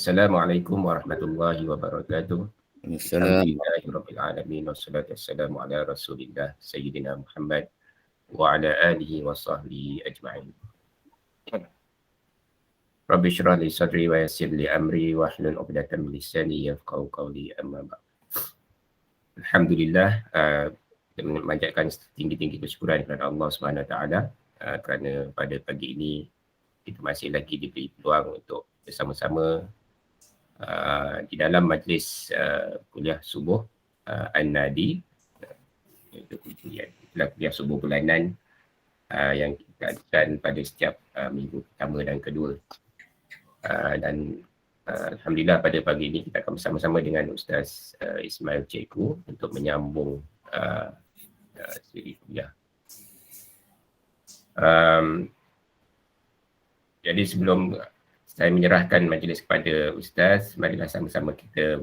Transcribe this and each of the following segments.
Assalamualaikum warahmatullahi wabarakatuh. Assalamualaikum. Alhamdulillahirabbil alamin wassalatu wassalamu ala Rasulillah Sayyidina Muhammad wa ala alihi wa sahbihi ajma'in. Rabbi shrah li sadri wa yassir li amri wa hlul 'uqdatam min lisani yafqahu qawli, amma ba'd. Alhamdulillah, kita memanjatkan tinggi-tinggi kesyukuran kepada Allah Subhanahu Wa Taala kerana pada pagi ini kita masih lagi diberi peluang untuk bersama-sama di dalam majlis kuliah subuh An-Nadi, iaitu kuliah subuh bulanan yang kita adakan pada setiap minggu pertama dan kedua. Dan Alhamdulillah pada pagi ini kita akan bersama-sama dengan Ustaz Ismail Cikgu untuk menyambung siri kuliah. Jadi sebelum saya menyerahkan majlis kepada Ustaz, marilah sama-sama kita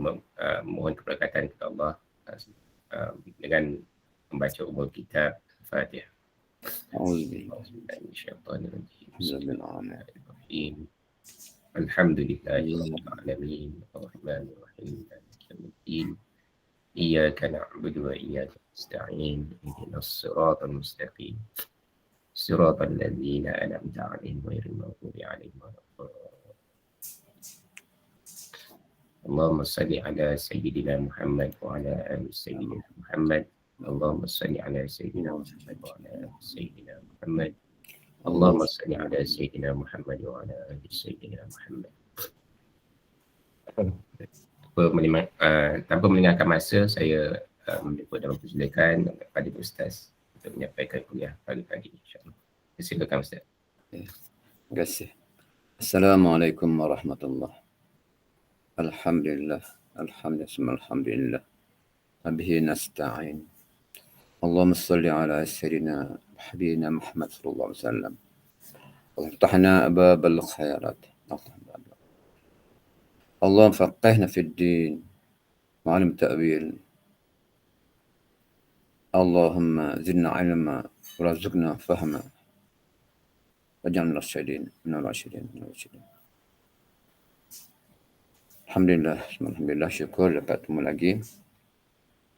mohon keberkatan kepada Allah dengan membaca umul kitab Fatihah. Bismillahirrahmanirrahim. Alhamdulillahirabbil alamin, arrahmanir rahim, maliki yaumiddin. Iyyaka na'budu wa iyyaka nasta'in. Ihdinas siratal mustaqim. Siratal ladzina an'amta 'alaihim ghairil maghdubi 'alaihim waladdallin. Allahumma salli ala sayyidina Muhammad wa ala ali sayyidina Muhammad. Allahumma salli ala sayyidina Muhammad wa ala ali sayyidina Muhammad. Allahumma salli ala sayyidina Muhammad wa ala ali sayyidina Muhammad. Tanpa melengahkan masa, saya mempersilakan kepada Ustaz untuk menyampaikan kuliah pagi-pagi ini, insya-Allah. Silakan Ustaz. Terima kasih. Assalamualaikum warahmatullahi wabarakatuh. Alhamdulillah, alhamdulillah, wabihi nasta'in. Allahumma salli ala sayyidina habibina Muhammad sallallahu alaihi wasallam. Waftahna ababal khairat. Allahumma faqihna fid din wa 'alim ta'wil. Allahumma zidna 'ilma warzuqna fahma. Waj'alna rasyidin min ar-rasyidin. Alhamdulillah, syukur dapat ketemu lagi.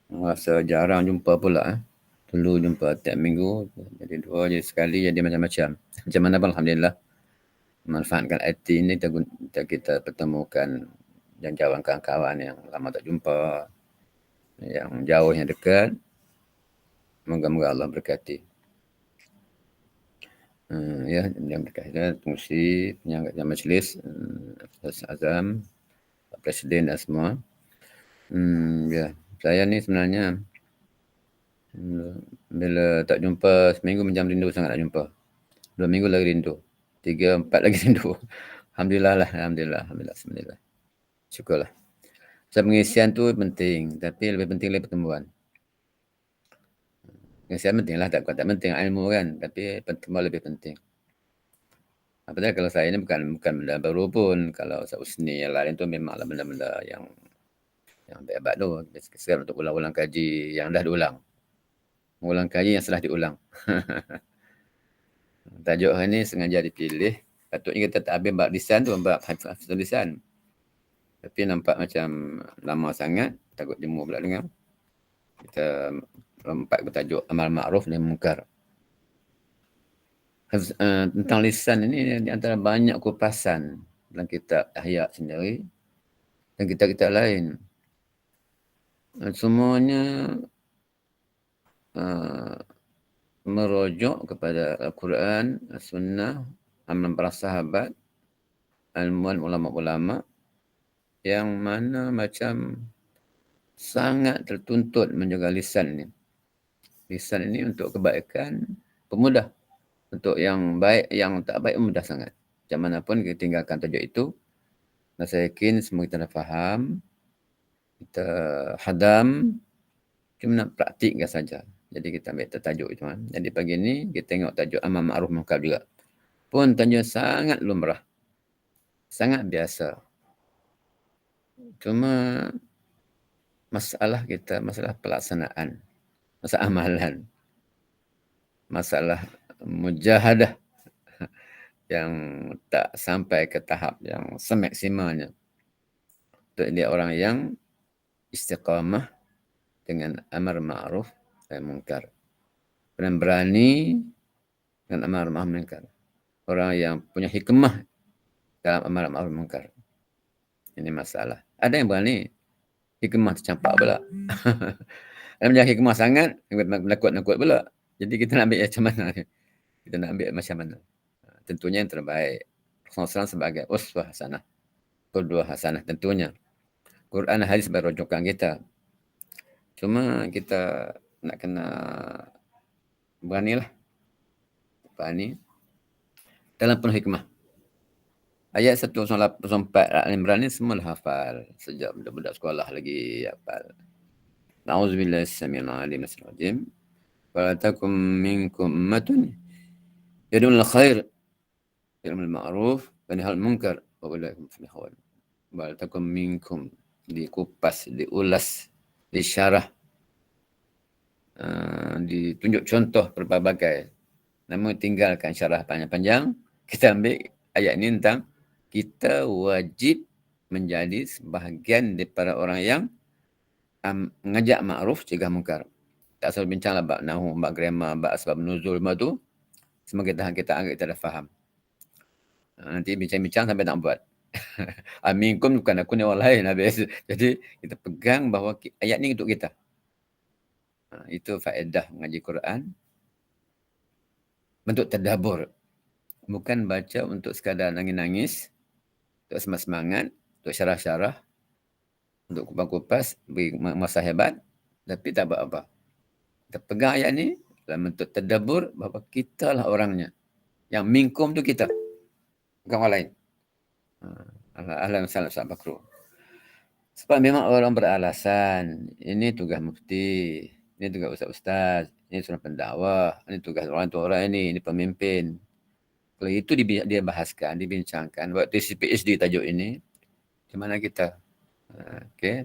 Rasa jarang jumpa pula. Dulu jumpa tiap minggu, jadi dua je sekali, jadi macam-macam. Macam mana pun Alhamdulillah. Manfaatkan IT ini kita pertemukan dan jauhkan kawan-kawan yang lama tak jumpa, yang jauh, yang dekat. Moga-moga Allah berkati. Yang berkaitan fungsi penyangga majlis, Ustaz Azam, Pak Presiden dan semua. Saya ni sebenarnya bila tak jumpa seminggu macam rindu sangat nak jumpa. 2 minggu lagi rindu. 3, 4 lagi rindu. Alhamdulillah. Syukurlah. So, pengisian tu penting, tapi lebih penting lagi pertemuan. Pengisian penting lah, tak penting ilmu kan, tapi pertemuan lebih penting. Padahal kalau saya ni bukan benda baru pun. Kalau Ustaz Usni yang lain tu memanglah benda-benda yang hebat tu. Sekarang untuk ulang-ulang kaji yang dah diulang. Mengulang kaji yang setelah diulang. Tajuk hari ni sengaja dipilih. Patutnya kita tak habis bab lisan tu, bab hafizul lisan. Tapi nampak macam lama sangat. Takut jemu pula dengar. Kita lompat ke tajuk amal ma'ruf nahi munkar. Tentang lisan ini di antara banyak kupasan dalam kitab Ihya sendiri dan kitab-kitab lain. Semuanya merujuk kepada Al-Quran, As-Sunnah, amalan para sahabat, ilmuwan ulama-ulama yang mana macam sangat tertuntut menjaga lisan ini. Lisan ini untuk kebaikan pemudah. Untuk yang baik, yang tak baik mudah sangat. Macam mana pun kita tinggalkan tajuk itu. Dan saya yakin semua kita dah faham. Kita hadam. Cuma nak praktikkan saja. Jadi kita ambil tajuk itu. Jadi pagi ni kita tengok tajuk amal ma'ruf munkar juga. Pun tajuk sangat lumrah. Sangat biasa. Cuma masalah kita, masalah pelaksanaan. Masalah amalan. Masalah mujahadah yang tak sampai ke tahap yang semaksimalnya. untuk dia orang yang istiqamah dengan amar ma'ruf dan munkar. Dan berani dengan amar ma'ruf dan munkar. Orang yang punya hikmah dalam amar ma'ruf dan munkar. Ini masalah. Ada yang berani, hikmah tercampak pula. Ada yang hikmah sangat, menakut-nakut pula. Jadi kita nak ambil macam mana ni? Kita nak ambil macam mana? Tentunya yang terbaik. Rasulullah SAW sebagai uswah hasanah. Qudwah hasanah tentunya. Quran hadis sebagai rujukan kita. Cuma kita nak kena beranilah. Berani. Dalam penuh hikmah. Ayat 104 Al-Imran ni semua dah hafal. Sejak budak-budak sekolah lagi hafal. Na'udzubillahi as-sami'il 'alim minasyaitonir rajim. Wa la takum minkum ummatun yad'una al-khair ya'muruna bil ma'ruf wa yanhauna 'anil munkar wa ulaika humul muflihun. Wa la takum minkum, dikupas, diulas, disyarah, ditunjuk contoh berbagai. Namun tinggalkan syarah panjang-panjang, kita ambil ayat ini tentang kita wajib menjadi sebahagian daripada orang yang mengajak makruf, cegah munkar. Tak selalu bincanglah bab nahu, bab grammar, bab asbab nuzul, bab tu semua kita anggap kita dah faham. Nanti bincang-bincang sampai nak buat. Aminkum bukan aku ni orang lain habis. Jadi kita pegang bahawa ayat ni untuk kita. Itu faedah mengaji Quran. Bentuk tadabbur. Bukan baca untuk sekadar nangis-nangis, untuk semangat-semangat, untuk syarah-syarah, untuk kupas-kupas, beri masa hebat, tapi tak buat apa. Kita pegang ayat ni dalam bentuk tadabbur bahawa kita lah orangnya. Yang minkum tu kita. Bukan orang lain. Ahlan salam salam bakru. Sebab memang orang beralasan, ini tugas mufti, ini tugas ustaz-ustaz, ini seorang pendakwah, ini tugas orang tu orang ini pemimpin. Kalau itu dia bahaskan, dibincangkan, buat tesis PhD tajuk ini, macam mana kita? Okey.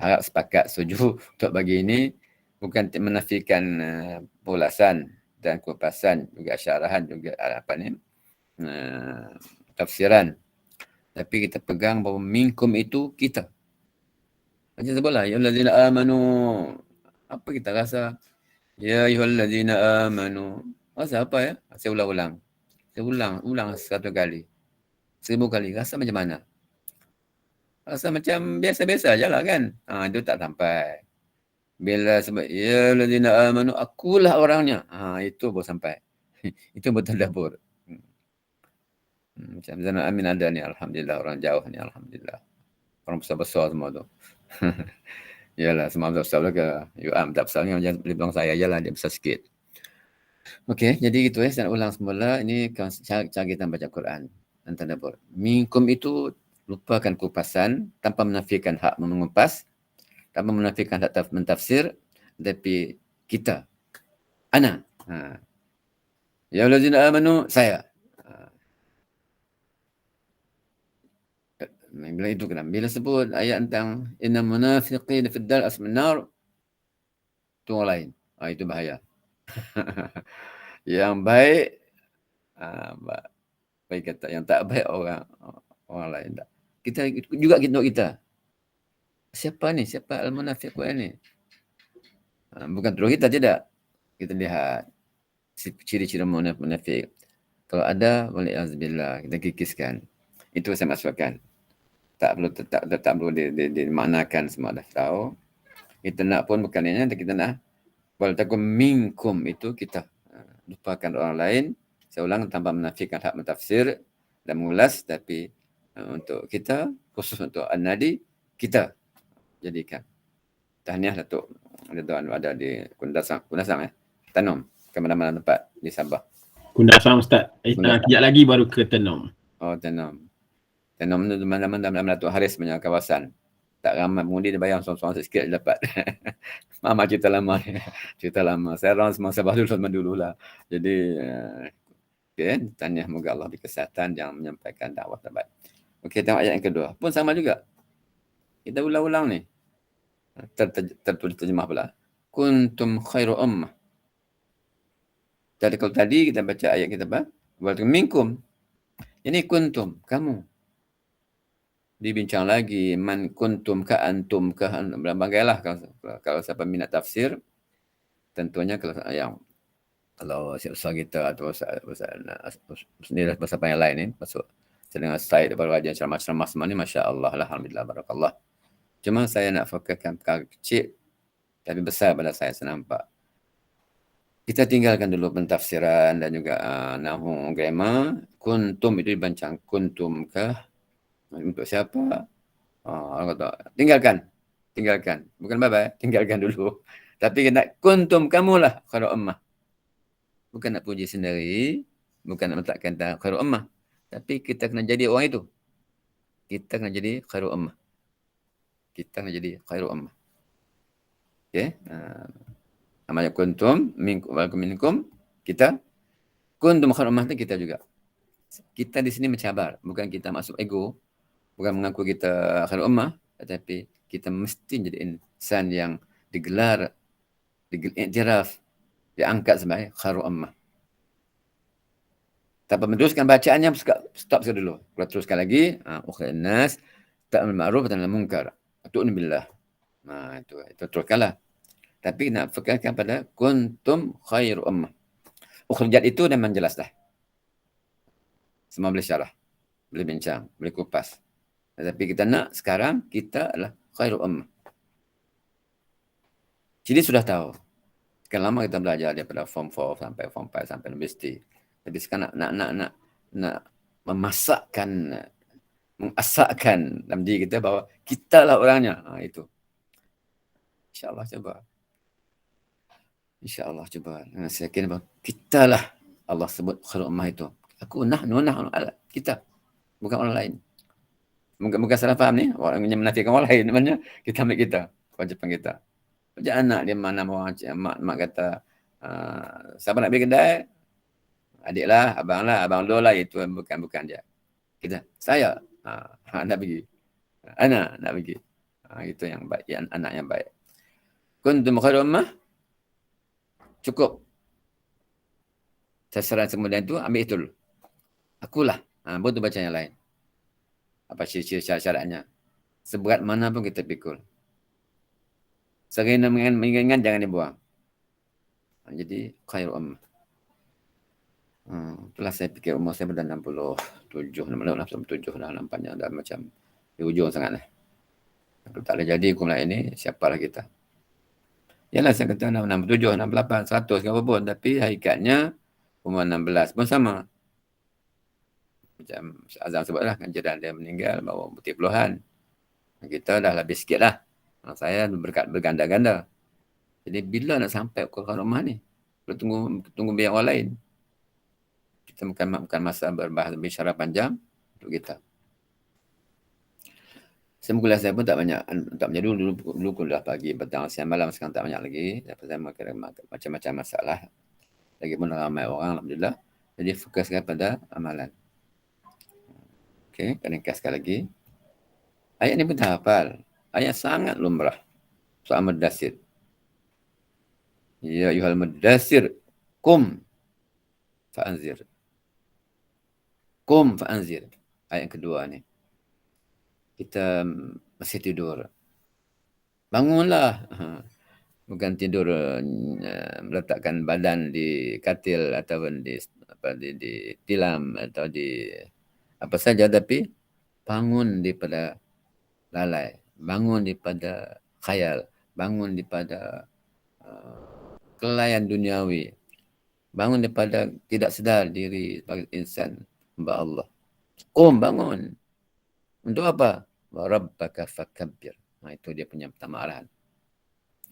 Harap sepakat setuju untuk bagi ini, bukan menafikan ulasan dan kupasan, juga syarahan, juga tafsiran. Tapi kita pegang bahawa minkum itu kita. Macam sebutlah, ya allazina amanu. Apa kita rasa? Ya ayyuhallazina amanu. Rasa apa ya? Saya ulang-ulang. Saya ulang 100 kali. 1000 kali. Rasa macam mana? Rasa macam biasa-biasa je lah kan? Itu tak sampai. Bila sebut, ya allazina amanu, akulah orangnya. Itu baru sampai. Itu betul tadabbur. Macam Zainal Amin ada ni, alhamdulillah. Orang jauh ni, alhamdulillah. Orang besar-besar semua tu. Yalah, semua besar ke UAM. Tak besar ni, jangan boleh bilang saya je lah. Dia besar sikit. Okey, jadi gitu saya nak ulang semula. Ini cara kita baca Quran dan tadabbur. Minkum itu lupakan kupasan tanpa menafikan hak mengupas, tanpa menafikan hak mentafsir, tapi kita. Ana. Ya allazina amanu, saya. Bila itu kena. Bila sebut ayat tentang innal munafiqina fid dar asmin nar, itu orang lain. Itu bahaya. Yang baik, baik kata, yang tak baik orang lain tak. Kita juga untuk kita. Siapa ni? Siapa al-munafiqun ni? Bukan terus kita, tidak. Kita lihat ciri-ciri munafik. Kalau ada, wali'azubillah, kita kikiskan. Itu saya masukkan. Tak perlu dimaknakan, semua dah tahu. Kita nak pun bukannya, kita nak wal takum minkum, itu kita. Lupakan orang lain. Saya ulang, tanpa menafikan hak mentafsir dan mengulas, tapi untuk kita, khusus untuk An-Nadi, kita jadikan. Tahniah Datuk Ridwan ada di Kundasang Tenom, ke mana-mana tempat di Sabah. Kundasang Ustaz. Kejap lagi baru ke Tenom. Oh, Tenom. Tenom tu mana-mana dalam Datuk Haris punya kawasan. Tak ramai pengundi, dia bayar seorang-seorang sikit dia dapat. Mama cerita lama. Cerita lama. Saya orang semua Sabah dulu lah. Jadi, okay, tahniah, moga Allah beri kesihatan yang menyampaikan dakwah terbaik. Okey, tengok ayat yang kedua. Pun sama juga. Kita ulang-ulang ni. Tertulis terjemah pula. Kuntum khairu ummah. Jadi kalau tadi kita baca ayat kita apa? Minkum. Ini kuntum, kamu. dibincang lagi, man kuntum ka antum ka, berbagai lah. Kalau siapa minat tafsir, tentunya kalau usaha kita atau usaha sendiri bahasa yang lain ni, masuk sedang saya daripada rajin ceramah-ceramah semua ni, Masya Allah lah, Alhamdulillah, Barakallah. Cuma saya nak fokuskan perkara kecil tapi besar pada saya nampak. Kita tinggalkan dulu pentafsiran dan juga nahwu grammar. Kuntum itu dibancang kuntum kah? Untuk siapa? Orang kata, tinggalkan. Bukan bye-bye, tinggalkan dulu. Tapi nak kuntum kamulah khairul ummah. Bukan nak puji sendiri, bukan nak meletakkan khairul ummah. Tapi kita kena jadi orang itu. Kita kena jadi khairul ummah. Okey? Namanya kuntum, minkum, kita. Kuntum khairul ummah itu kita juga. Kita di sini mencabar. Bukan kita masuk ego. Bukan mengaku kita khairul ummah. Tetapi kita mesti jadi insan yang digelar, diiktiraf, diangkat sebagai khairul ummah. Tanpa meneruskan bacaannya, stop sekali dulu. Kalau teruskan lagi, ukhil nas, ta'amul ma'ruf dan al-munkar. Tu'min billah. Itu teruskanlah. Tapi nak fokuskan pada kuntum khairu ummah. Ukhrijat itu memang jelas dah. Semua boleh syarah, boleh bincang, boleh kupas. Tetapi kita nak sekarang, kita adalah khairu ummah. Jadi sudah tahu. Sekian lama kita belajar daripada form 4 sampai form 5 sampai universiti. Jadi sekarang nak memasakkan, mengasakkan dalam diri kita bahawa kita lah orangnya. Itu. InsyaAllah cuba. Saya yakin bahawa kita lah Allah sebut khairul ummah itu. Aku nahnu kita. Bukan orang lain. Bukan salah faham ni. Orang yang menafikan orang lain. Namanya kita ambil kita. Kewajipan kita. Macam anak dia mana orang mak kata siapa nak pergi kedai? Adik lah, abang lu lah. Itu bukan dia. Kita. Saya. Nak pergi. Anak nak pergi. Itu yang baik. Anak yang baik. Kuntum khairul ummah. Cukup. Sasaran kemudian itu ambil itu dulu. Akulah. Betul baca yang lain. Apa syarat-syaratnya. Seberat mana pun kita pikul. Serina mengingat jangan dibuang. Jadi khairul ummah. Itulah saya fikir umur saya dah 67 dah nampaknya dah macam di ujung sangat lah. Kalau tak ada jadi kumpulan ini, siapalah kita. Yalah saya kata 67, 68, 100 ke apa pun. Tapi hakikatnya umur 16 pun sama. Macam Azam sebutlah, kan dia meninggal bawa putih puluhan. Kita dah lebih sikit lah. Saya berganda-ganda. Jadi bila nak sampai ke rumah ni? Tunggu biar orang lain. Kita bukan masa berbicara panjang untuk kita. Semula saya pun tak banyak dulu kuliah pagi, petang, siang, malam, sekarang tak banyak lagi. Dapat saya macam-macam masalah. Lagipun ramai orang, Alhamdulillah. Jadi fokuskan pada amalan. Okey, kena ringkaskan lagi. Ayat ni pun tak hafal. Ayat sangat lumrah. Soal Mudassir. Ya ayuhal Mudassir, kum fa'anzir. Kum fa'anzir. Ayat yang kedua ni. Kita masih tidur. Bangunlah. Bukan tidur meletakkan badan di katil ataupun di tilam atau di apa saja, tapi bangun daripada lalai, bangun daripada khayal, bangun daripada kelainan duniawi, bangun daripada tidak sedar diri sebagai insan hamba Allah. Bangun. Untuk apa? Wa rabbaka fakabbir. Itu dia punya pertama arahan.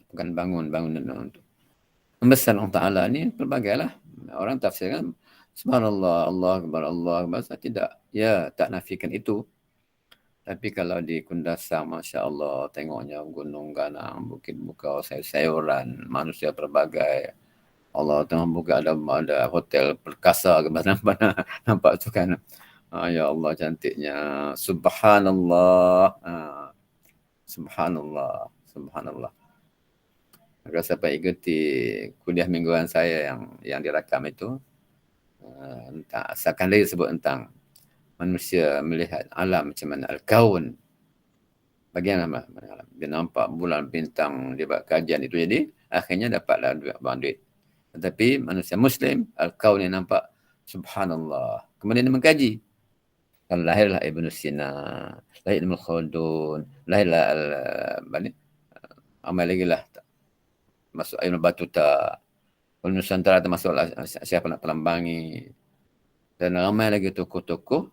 Bukan bangun untuk membesar Allah Ta'ala ni pelbagailah. Orang tafsirkan subhanallah, Allah akbar, saya tidak. Ya, tak nafikan itu. Tapi kalau di Kundasang, Masya Allah, tengoknya gunung ganang, bukit bukau, sayur-sayuran, manusia berbagai. Allah tengah buka ada hotel perkasa ke mana-mana. Nampak tu kan. Ya Allah, cantiknya. Subhanallah. Subhanallah. Kalau siapa ikuti kuliah mingguan saya yang dirakam itu, asalkan dia sebut tentang manusia melihat alam macam mana, al-kaun. Bagaimana alam? Dia nampak bulan, bintang, dia buat kajian itu, jadi akhirnya dapatlah duit. Tetapi manusia Muslim, al-kaun yang nampak, subhanallah. Kemudian dia mengkaji. Kalau lahirlah Ibn Sina, lahir Ibn Khaldun, lahirlah ramai lagi lah. Masuk Ibn Battuta, kalau Nusantara termasuklah siapa nak pelambangi. Dan ramai lagi tokoh-tokoh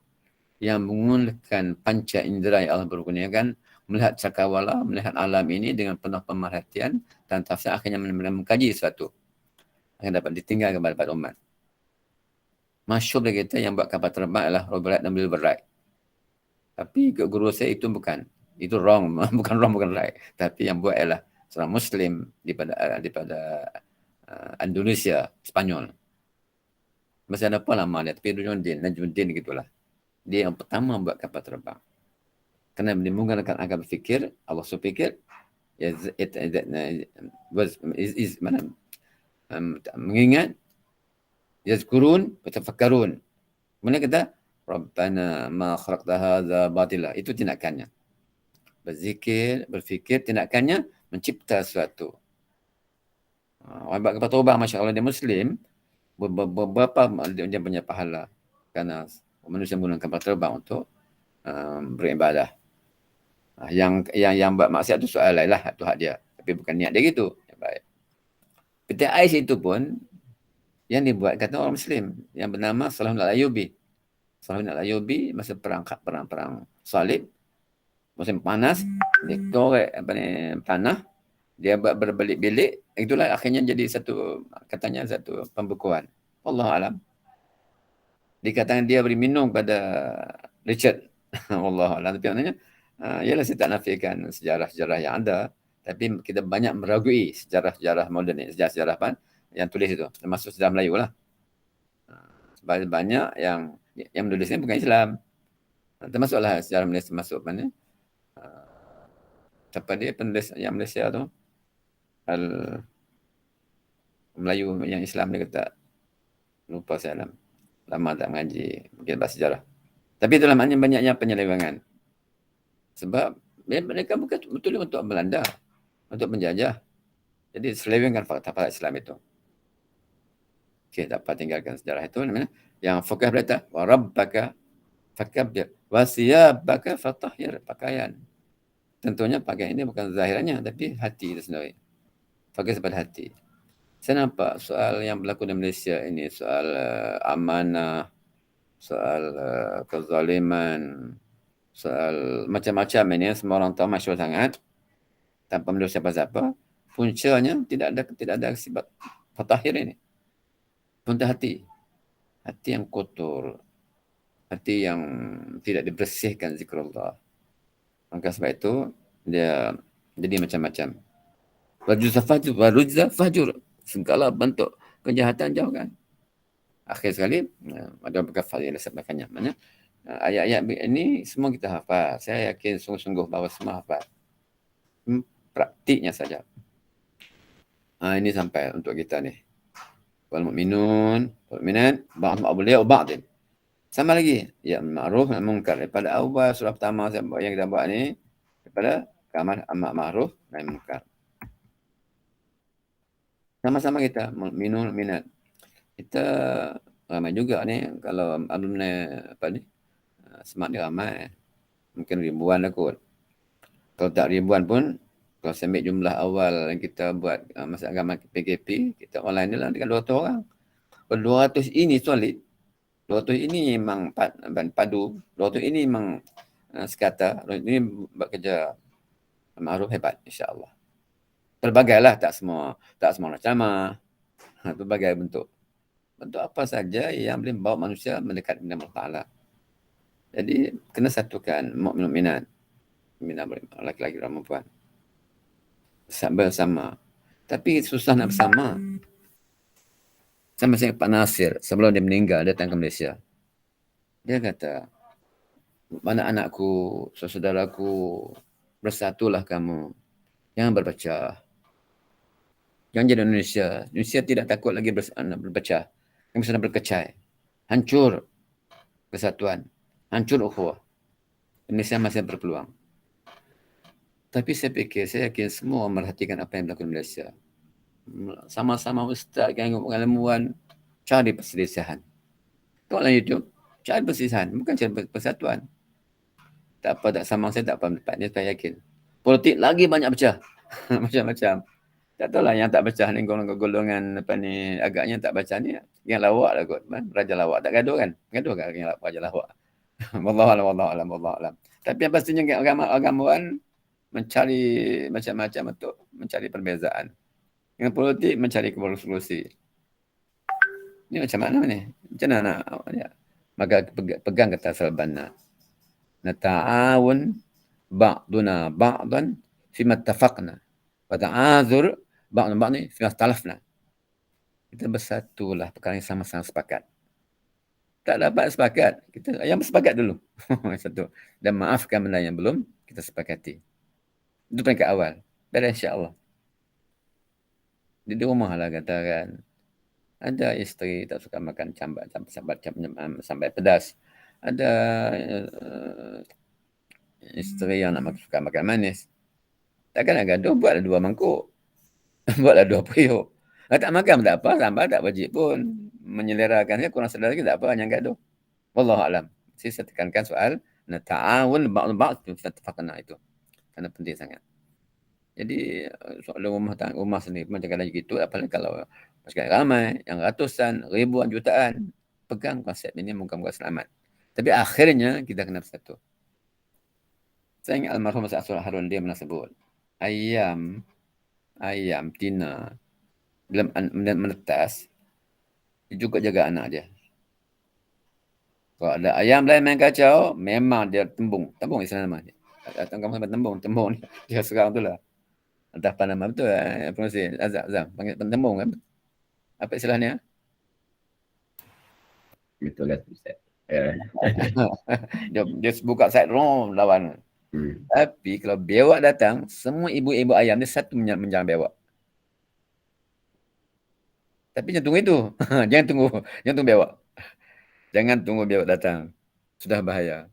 yang menggunakan panca indera yang Allah berkurniakan, melihat cakrawala, melihat alam ini dengan penuh pemerhatian dan tafsir, akhirnya mengkaji sesuatu yang dapat ditinggalkan kepada umat. Masyhur dari kita yang buat kapal terbang adalah Robert Wright dan Wilbur Wright. Tapi guru saya itu bukan. Itu wrong. bukan right. Tapi yang buat adalah seorang Muslim daripada Indonesia, Spanyol. Masih ada apa nama dia? Tapi Najmuddin gitulah. Dia yang pertama buat kapal terbang. Kerana dia menggunakan akal berfikir, Allah berfikir, mengingat, yazkurun, bertafakkarun. Kemudian kata, Rabbana ma khalaqta hadza batila. Itu tindakannya. Berzikir, berfikir, tindakannya mencipta sesuatu. Orang buat kapal terbang, Masya Allah, dia Muslim, berapa dia punya pahala. Kerana manusia menggunakan kapal terbang untuk beribadah. Yang buat maksiat itu soal lain lah, itu hak dia. Tapi bukan niat dia gitu. Baik. Peti ais itu pun yang dibuat kata orang Muslim yang bernama Salahuddin Al-Ayyubi. Salahuddin Al-Ayyubi masa perang salib, musim panas, dia korek tanah, dia buat berbelit-belit, itulah akhirnya jadi satu pembekuan. Wallahu alam. Dikatakan dia beri minum pada Richard. Wallahu alam. Tapi maknanya ialah saya tak nafikan sejarah-sejarah yang ada, tapi kita banyak meragui sejarah-sejarah moden ni, sejarah apa yang tulis itu, termasuk sejarah Melayu lah. Banyak yang menulisnya bukan Islam. Termasuklah sejarah Malaysia, termasuk mana? Siapa dia penulis yang Malaysia tu? Melayu yang Islam dia kata, lupa saya lama tak mengaji, mungkin bahasa sejarah. Tapi itulah maknanya banyaknya penyelewengan. Sebab mereka bukan betul untuk Belanda, untuk menjajah. Jadi selewengkan fakta-fakta Islam itu. Okey, dapat tinggalkan sejarah itu. Yang Fuqaha berkata, wa rabbaka fakabbir, wa siyabaka fatahhir, pakaian. Tentunya pakaian ini bukan zahirannya, tapi hati itu sendiri. Fokus pada hati. Saya nampak soal yang berlaku di Malaysia ini, soal amanah, soal kezaliman, soal macam-macam ini, semua orang tahu masyhur sangat, tanpa menulis siapa-siapa, puncanya tidak ada sifat fatahhir ini. Punca hati yang kotor, hati yang tidak dibersihkan zikrullah. Maka sebab itu dia jadi macam-macam. Warujza fajur, segala bentuk kejahatan jauhkan. Akhir sekali ada berkafal yang disebutkannya. Mana ayat-ayat ini semua kita hafal. Saya yakin sungguh-sungguh bahawa semua hafal. Praktiknya saja. Ini sampai untuk kita ni. Wal mu'minun, wal mu'minat, ba'd awliya wa ba'd. Sama lagi, ya ma'ruf dan munkar. Daripada awal surah pertama yang kita buat ni, daripada amar ma'ruf dan munkar. Sama-sama kita mu'minun, mu'minat. Kita ramai juga ni, kalau alumni smart ni ramai. Mungkin ribuan lah kot. Kalau tak ribuan pun, kalau saya ambil jumlah awal yang kita buat masa agama PKP, kita online ni lah dengan 200 orang. 200 ini solid. 200 ini memang padu. 200 ini memang sekata. 200 ini buat kerja ma'ruf hebat, insyaAllah. Pelbagai lah, tak semua macam pelbagai bentuk. Bentuk apa saja yang boleh membawa manusia mendekat kepada Allah Ta'ala. Jadi, kena satukan mukmin minat. Laki-laki dan perempuan. Bersama. Tapi susah nak bersama. Sama saya Pak Nasir, sebelum dia meninggal, dia datang ke Malaysia. Dia kata, mana anakku, saudaraku, bersatulah kamu. Jangan berpecah. Jangan jadi Indonesia. Indonesia tidak takut lagi berpecah. Yang bisa berkecai. Hancur kesatuan. hancur ukhuwah. Indonesia masih berpeluang. Tapi saya yakin semua merhatikan apa yang berlaku di Malaysia. Sama-sama ustaz, ilmuwan, cari perselisihan. Tengoklah YouTube, cari perselisihan, bukan cari persatuan. Tak apa, tak sama saya, tak apa pendapat dia, saya yakin. Politik lagi banyak pecah. Macam-macam. Tak tahulah yang tak pecah ni, golongan apa ni, agaknya tak baca ni, yang lawak lah kot. Raja lawak, tak gaduh kan? Gaduh kan yang raja lawak? Wallahualam. Tapi yang pastinya agamawan mencari macam-macam untuk mencari perbezaan. Dengan politik mencari solusi. Ini macam mana ni? Macam mana nak? Ya. Maka pegang kata Al-Banna. Nata'awun ba'duna ba'dan fima tafaqna. Wa ta'azur ba'duna ba'dni fima talafna. Kita bersatulah perkara yang sama-sama sepakat. Tak dapat sepakat, kita yang bersepakat dulu. Satu. Dan maafkan benda yang belum kita sepakati. Itu peringkat awal. Biar insya-Allah. Di rumah lah katakan. Ada isteri tak suka makan sampai pedas. Ada isteri yang suka makan manis. Takkan nak gaduh, buatlah 2 mangkuk. Buatlah 2 periuk. Kalau tak makan tak apa, sambal tak wajib pun. Menyelerakan, kurang sedar lagi tak apa, hanya gaduh. Wallahualam. Saya tekankan soal ta'awun ba'd tafaqna itu. Karena penting sangat. Jadi soal rumah sendiri pun jangan lagi gitu, apalagi kalau masyarakat ramai, yang ratusan, ribuan, jutaan, pegang konsep ini moga-moga selamat. Tapi akhirnya kita kena bersatu. Saya ingat almarhum Ustaz Harun, dia pernah sebut, ayam tina dalam menetas, dia juga jaga anak dia. Kalau ada ayam lain main kacau, memang dia tembung istilah nama dia. Datang kamu sampai tembung dia sekarang tu lah. Entah apa nama betul pronunciasi Azam panggil tembung kan. Apa istilahnya? Betul lah Ustaz. Dia buka side room lawan. Tapi kalau bewak datang, semua ibu-ibu ayam dia satu menjalan bewak. Tapi jangan tunggu itu. Jangan tunggu bewak. Jangan tunggu bewak datang. Sudah bahaya.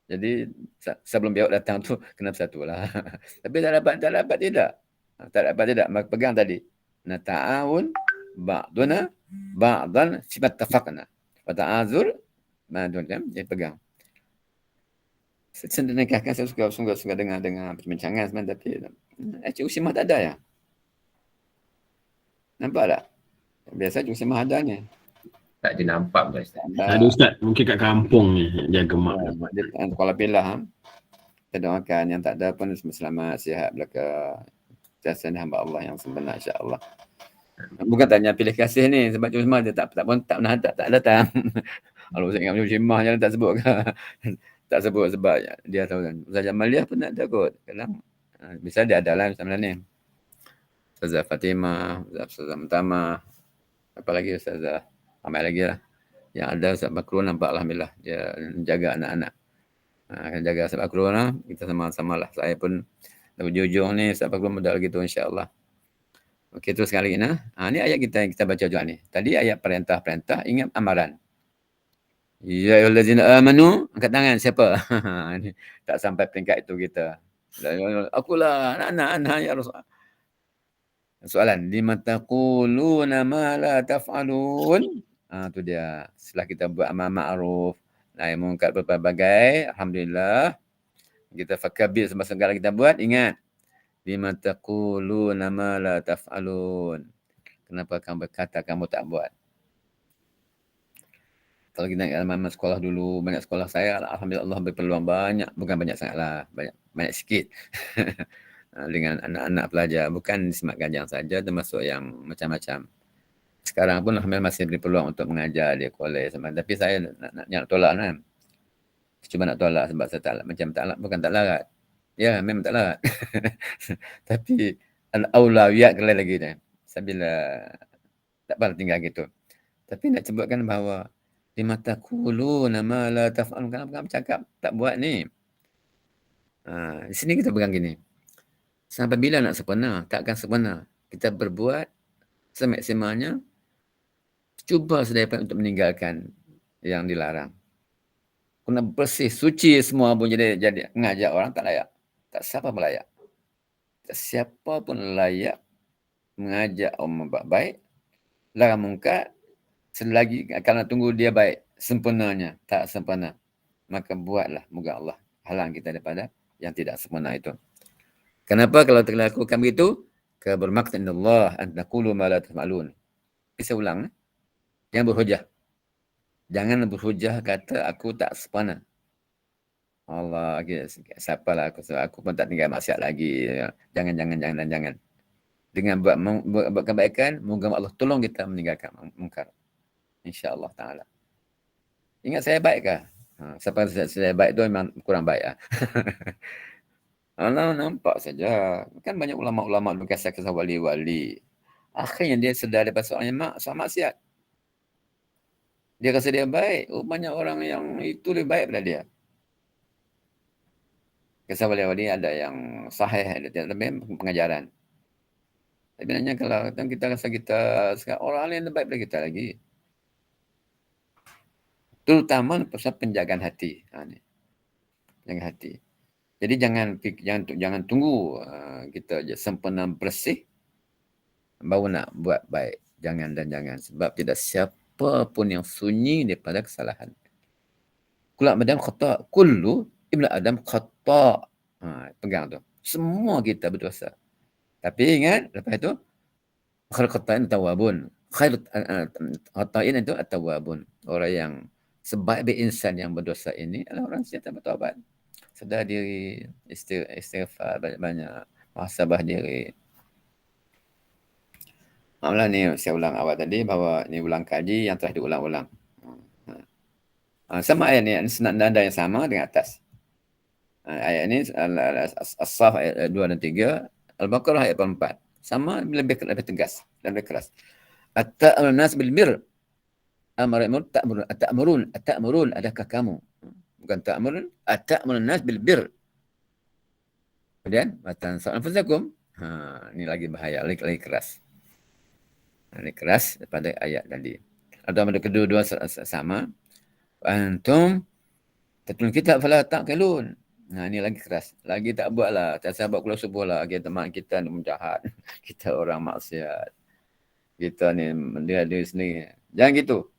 Jadi sebelum bewak datang tu kena bersatu lah. Tapi tak dapat tidak. Maka pegang tadi. Nata'awun ba'duna ba'dan sifat tafaqna. Wa ta'azur ma'adun kan. Dia pegang. Sedangkan saya suka dengar perbincangan sebenarnya, tapi Cik Usimah tak ada ya. Nampak tak? Biasa Cik Usimah ada ni. Tak ada nampak pun Ustaz. Ada Ustaz, mungkin kat kampung ni jaga mak. Dia Kuala Pilah. Kita doakan yang tak ada pun selamat, sihat belaka. Jasa hamba Allah yang sebenar, insya-Allah. Bukan tanya pilih kasih ni sebab Cik Usimah dia tak datang. Kalau saya ingat Cik Usimah jangan tak sebut ke. Tak sebut sebab dia tahu kan. Ustaz Jamaliah pun tak ada kot. Kadang bisa dia ada lah macam ni. Ustazah Fatimah, Ustazah Mutama, apa lagi Ustazah ramai lagi lah. Yang ada Ustaz Bakrul nampak alhamdulillah dia menjaga anak-anak. Akan jaga Ustaz Bakrul lah. Kita sama-sama lah. Saya pun ujung-ujung ni Ustaz Bakrul mudah lagi tu insya-Allah. Okey, terus sekali lagi nah. Ni ayat kita baca juga ni. Tadi ayat perintah, ingat amaran. Ya ayyuhallazina amanu, angkat tangan siapa? Ini tak sampai peringkat itu kita. Akulah anak-anak ya Rasulullah. Soalan, lima taquluna ma la taf'alun? Tu dia. Setelah kita buat amal ma'ruf, nahi munkar berbagai, alhamdulillah. Kita fakabir semua segala kita buat, ingat. Lima taquluna ma la taf'alun? Kenapa kamu berkata kamu tak buat? Kalau kita nak sekolah dulu, banyak sekolah saya, alhamdulillah Allah beri peluang banyak, bukan banyak sangatlah, banyak sikit. Dengan anak-anak pelajar, bukan di Semak Ganjang saja, termasuk yang macam-macam. Sekarang pun alhamdulillah masih beri peluang untuk mengajar di kolej. Tapi saya nak tolak kan. Cuba nak tolak sebab saya tak macam tak bukan tak larat. Ya, memang tak larat. Tapi al-aulawiyat kali lagi ni. Sabila tak apa tinggal gitu. Tapi nak sebutkan bahawa lima taquluna ma la taf'alun, kenapa kamu cakap tak buat ni? Di sini kita pegang gini. Sampai bila nak sempurna? Takkan sempurna. Kita berbuat semaksimalnya, cuba sedaya untuk meninggalkan yang dilarang. kena bersih, suci semua pun jadi ngajak orang tak layak. Tak siapa pun layak. Tak siapa pun layak mengajak orang buat baik, larang mungkar, selagi kerana tunggu dia baik, sempurnanya, tak sempurna. Maka buatlah, moga Allah halang kita daripada yang tidak sempurna itu. Kenapa kalau terlakukan begitu? Bermaksud Allah an taqulu ma la taf'alun. Saya ulang. Jangan berhujah. Jangan berhujah kata aku tak sempurna. Allah, siapalah aku pun tak tinggal maksiat lagi. Jangan. Dengan buat kebaikan, moga Allah tolong kita meninggalkan mungkar. InsyaAllah ta'ala. Ingat saya baik kah? Siapa saya baik tu memang kurang baik lah. Allah nampak saja. Kan banyak ulama-ulama berkisah-kisah wali-wali. Akhirnya dia sedar daripada soal maksiat. Dia rasa dia baik. Banyak orang yang itu lebih baik daripada dia. Kisah wali-wali ada yang sahih, ada lebih pengajaran. Tapi sebenarnya kalau kita rasa kita orang lain lebih baik daripada kita lagi. Terutama pasal penjagaan hati. Penjagaan hati. Jadi jangan tunggu kita sempurna bersih baru nak buat baik. Jangan. Sebab tidak siapa pun yang sunyi daripada kesalahan. Kullu Adam khata. Kullu ibnu Adam khata. Pegang tu. Semua kita berdosa. Tapi ingat, lepas itu, khairul khata'in tawabun. Khairul khata'in itu at-tawabun. Orang yang sebaik-baik insan yang berdosa ini adalah orang yang bertaubat. Sedar diri, istighfar banyak-banyak, muhasabah diri. Maaflah ni saya ulang awal tadi bahawa ni ulang kaji yang telah diulang-ulang. Sama ayat ni nada yang sama dengan atas. Ayat ni As-Saff ayat 2 dan 3, Al-Baqarah ayat 4. Sama lebih tegas dan lebih keras. At-ta'murun nas bil bir. At-ta'murun adakah kamu? Bukan ta'murun, at-ta'murun nas bil bir. Kemudian soalan anfusakum. Ini lagi bahaya, lagi keras. Ini keras daripada ayat tadi. Atau kedua-dua sama. Antum tatlun kitab fala taqilun. Ini lagi keras. Lagi tak buatlah. Tak sahabat keluar subuh lah. Teman kita ni menjahat. Kita orang maksiat. Kita ni diri sendiri. Jangan gitu.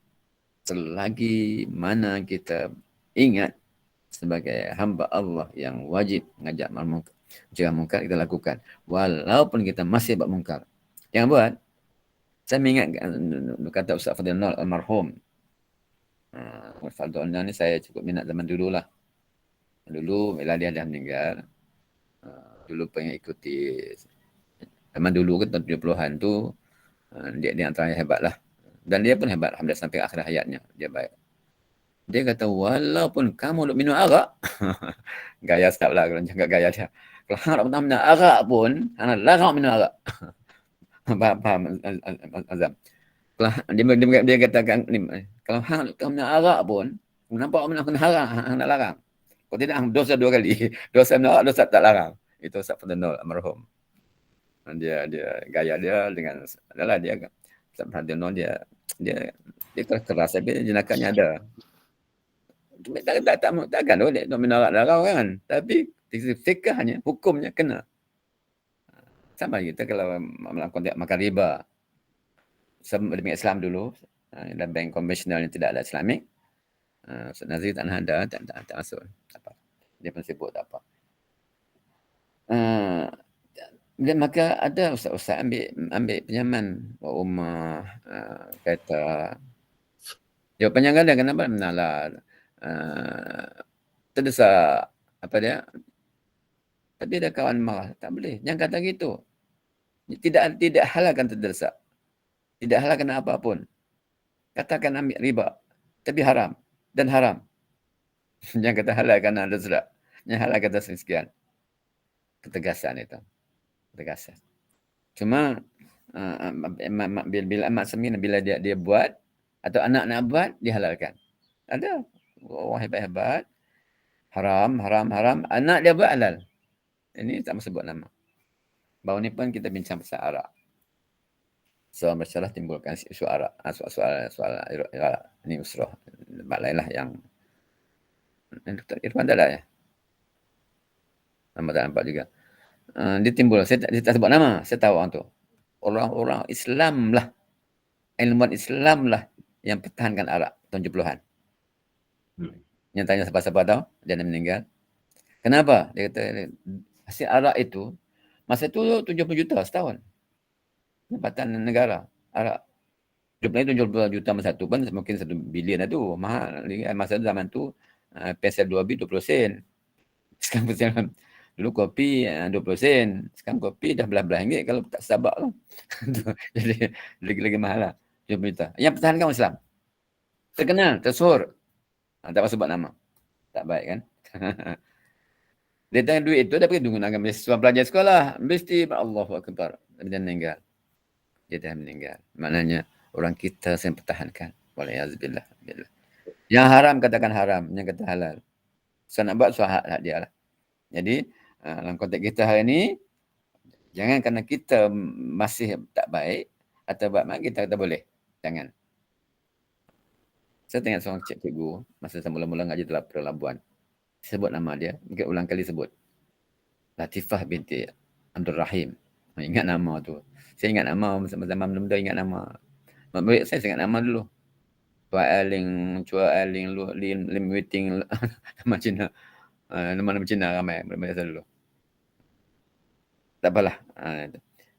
Selagi mana kita ingat sebagai hamba Allah yang wajib mengajak mungkar, mencegah mungkar, kita lakukan. Walaupun kita masih buat mungkar. Jangan buat. Saya mengingat kata Ustaz Fadil Nur almarhum. Fadil Nur ni saya cukup minat zaman dulu lah. Dulu bila dia dah meninggal, dulu pengen ikuti zaman dulu kan tahun 70-an tu, dia antara yang hebat lah. Dan dia pun hebat alhamdulillah sampai akhir hayatnya. Dia baik. Dia kata walaupun kamu nak minum arak, gaya sedap lah kalau jangan gaya dia. Kalau hang nak minum arak pun, hang larang minum arak. Faham Azam. Kalau dia katakan ni, kalau hang nak minum arak pun, nampak minum kena haram, hang nak larang. Kalau tidak, dosa 2 kali. Dosa menolak, dosa tak larang. Itu Ustaz Fadil almarhum. Dia gaya dia dengan adalah dia Ustaz Fadil dia keras tapi jenakanya ada. Takkan boleh menolak larang kan. Tapi fikahnya, hukumnya kena. Sama kita kalau melakukan makan riba. Demi Islam dulu, dalam bank konvensional yang tidak ada Islamik, Ustaz Nazir tak ada, tak masuk. Apa. Dia pun sibuk tak apa. Dan maka ada ustaz-ustaz ambil pinjaman buat rumah, kereta. Jawapannya kan ada kenapa? Menalar. Terdesak. Apa dia? Tapi ada kawan marah. Tak boleh. Jangan kata gitu. Tidak halalkan terdesak. Tidak halalkan apapun. Katakan ambil riba. Tapi haram. Dan haram. Jangan kata halal kerana ada serak. Yang halal kata sekian. Ketegasan itu. Ketegasan. Cuma bila amat semina bila dia buat atau anak nak buat dihalalkan. Ada orang hebat-hebat haram. Anak dia buat halal. Ini tak sebut nama. Baru ni pun kita bincang pasal arak. Soal masalah timbulkan isu arak. Soal ini usrah. Tempat lain lah yang Dr. Irfan tak ada ya? Nama tak nampak juga. Dia timbul, dia tak sebut nama, saya tahu orang tu. Orang-orang Islam lah, ilmuwan Islam lah yang pertahankan arak tahun 70-an. Yang tanya siapa-siapa tahu, dia dah meninggal. Kenapa? Dia kata, hasil arak itu, masa itu 70 juta setahun. Pendapatan negara, arak. 70 juta masa tu pun mungkin 1 bilion lah tu. Mahal. Masa zaman tu, pensel 2B 20 sen. Sekarang pensel, dulu kopi 20 sen. Sekarang kopi dah belah-belah ringgit kalau tak Starbucks tu. Jadi lagi-lagi mahal lah. 70 juta. Yang pertahankan orang Islam. Terkenal, tersuhur. Tak pasal sebut nama. Tak baik kan? Dia tanya duit itu, dia pergi gunakan mahasiswa pelajar sekolah. Mesti Allahu Akbar. Dia meninggal. Dia dah meninggal. Maknanya orang kita yang pertahankan. Walaiyazubillah. Yang haram katakan haram. Yang kata halal. So nak buat hak dia lah. Jadi dalam konteks kita hari ini, jangan kerana kita masih tak baik atau buat mak kita kata boleh. Jangan. Saya tengok seorang cikgu masa saya mula-mula ngaji dalam Labuan. Sebut nama dia, mungkin ulang kali sebut. Latifah binti Abdul Rahim. Ingat nama tu. Saya ingat nama zaman muda ingat nama. Murid saya ingat nama dulu. Tua Aling, Chua Aling, Lim Witing, nama Cina. Nama-nama Cina ramai murid saya dulu. Tak apalah.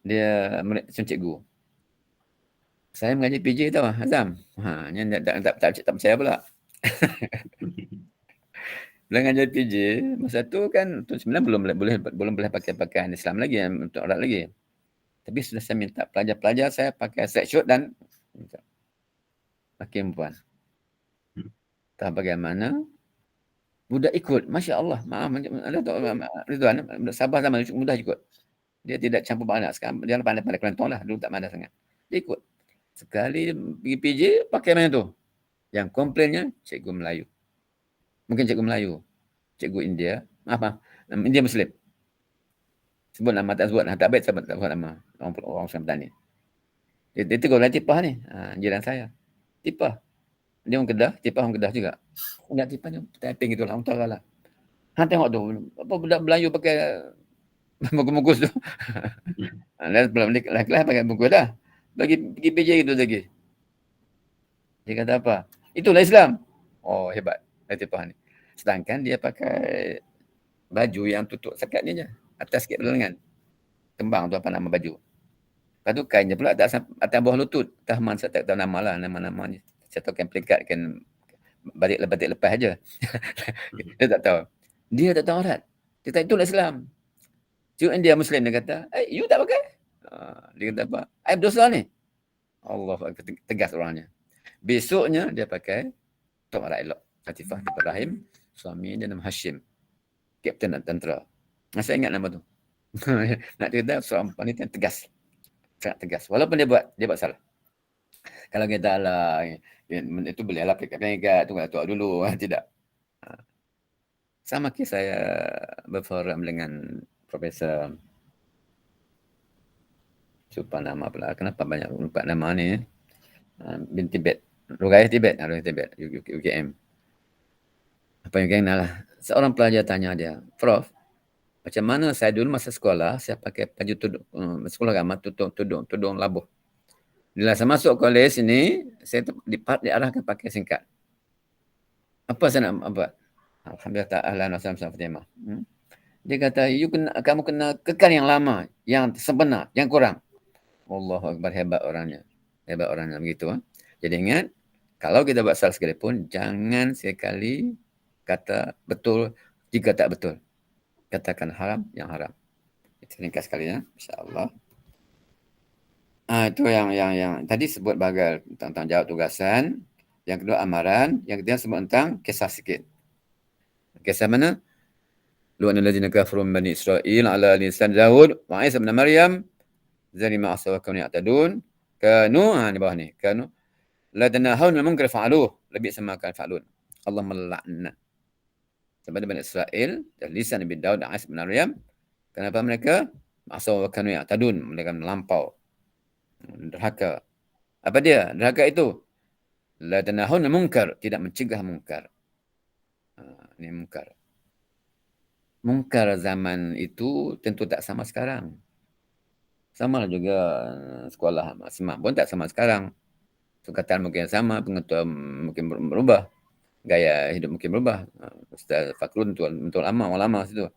Dia murid cikgu. Saya mengaji PJ tau, Azam. Tak percaya pula. Bila ngajar PJ, masa tu kan tahun 9 belum boleh pakai pakaian Islam lagi, untuk aurat lagi. Tapi sudah saya minta pelajar-pelajar saya pakai set shirt dan pakai perempuan. Tak bagaimana, budak ikut. Masya Allah. Maaf, Ridwan, sabar sama mudah ikut. Dia tidak campur banyak. Sekarang dia pandai-pandai kelentong lah. Dulu tak pandai sangat. Dia ikut. Sekali pergi PJ, pakai mana tu? Yang komplainnya, cikgu Melayu. Mungkin cikgu Melayu. Cikgu India. Maaf. India Muslim. Sebut nama, tak sebut. Tak baik sebut nama. Orang Islam Petani. Dia tegur Latifah ni. Jiran saya. Tipah. Dia orang Kedah. Tipah orang Kedah juga. Enggak Tipah ni. Typing itulah. Utara lah. Tengok tu. Apa budak Melayu pakai bungkus tu. Dan belum lelaki pakai bungkus dah. Pergi PJ gitu lagi. Dia kata apa? Itulah Islam. Oh, hebat. Latifah ni. Sedangkan dia pakai baju yang tutup sekat ni je. Atas sikit lengan. Kembang tu apa nama baju. Lepas tu kainnya pula atas bawah lutut. Tahman saya tak tahu nama lah. Nama-nama ni. Saya tahu kan pelikat kan batik lepas aja. Dia tak tahu. Dia tak tahu aurat. Dia kata itulah Islam. Cikgu India Muslim dia kata, you tak pakai? Dia kata apa? I berdosa ni. Allah tegas orangnya. Besoknya dia pakai tok aurat elok. Latifah Ibrahim. Suami dia nama Hashim. Kapten tentera. Saya ingat nama tu. Nak cerita seorang wanita yang tegas. Sangat tegas. Walaupun dia buat salah. Kalau kita lah, itu boleh lah peringkat, tunggu dulu. Tidak. Sama kisah saya berforum dengan Profesor lupa nama pula. Kenapa banyak lupa nama ni? Bin Tibet. Rugayah Tibet. UKM. Apa yang kena lah. Seorang pelajar tanya dia, Prof, macam mana saya dulu masa sekolah, saya pakai baju tudung, sekolah agama, tudung labuh. Bila saya masuk kolej ini, saya diarahkan pakai singkat. Apa saya nak buat? Alhamdulillah ta'ala Nasallam Fatimah. Dia kata, kamu kena kekal yang lama, yang sebenar, yang kurang. Allahu Akbar, hebat orangnya. Hebat orangnya begitu. Jadi ingat, kalau kita buat salah sekalipun, jangan sekali kata betul jika tak betul. Katakan haram yang haram. Itu ringkas sekali ya, insya-Allah. Itu yang tadi sebut bahagian tentang jawab tugasan, yang kedua amaran, yang ketiga sebut tentang kisah sikit. Kisah mana? Lu'anal ladzina kafaru min bani Israil ala lisan Daud wa Isa bin Maryam zalima asaw kanu ya'tadun kanu di bawah ni kanu la tanahawna munkar fa'aluh lebih samakan fa'alun. Allah melaknat sebab Bani Israel dan lisan Nabi Daud dan Isa bin Maryam. Kenapa mereka? Asaw kanu ya'tadun, mereka melampau. Derhaka. Apa dia? Derhaka itu la tanahawna munkar, tidak mencegah munkar. Ini mungkar. Mungkar zaman itu tentu tak sama sekarang. Sama lah juga sekolah semak pun tak sama sekarang. Sukatan mungkin sama, pengetahuan mungkin berubah. Gaya hidup mungkin berubah. Ustaz Fakrun betul lama, orang lama situ.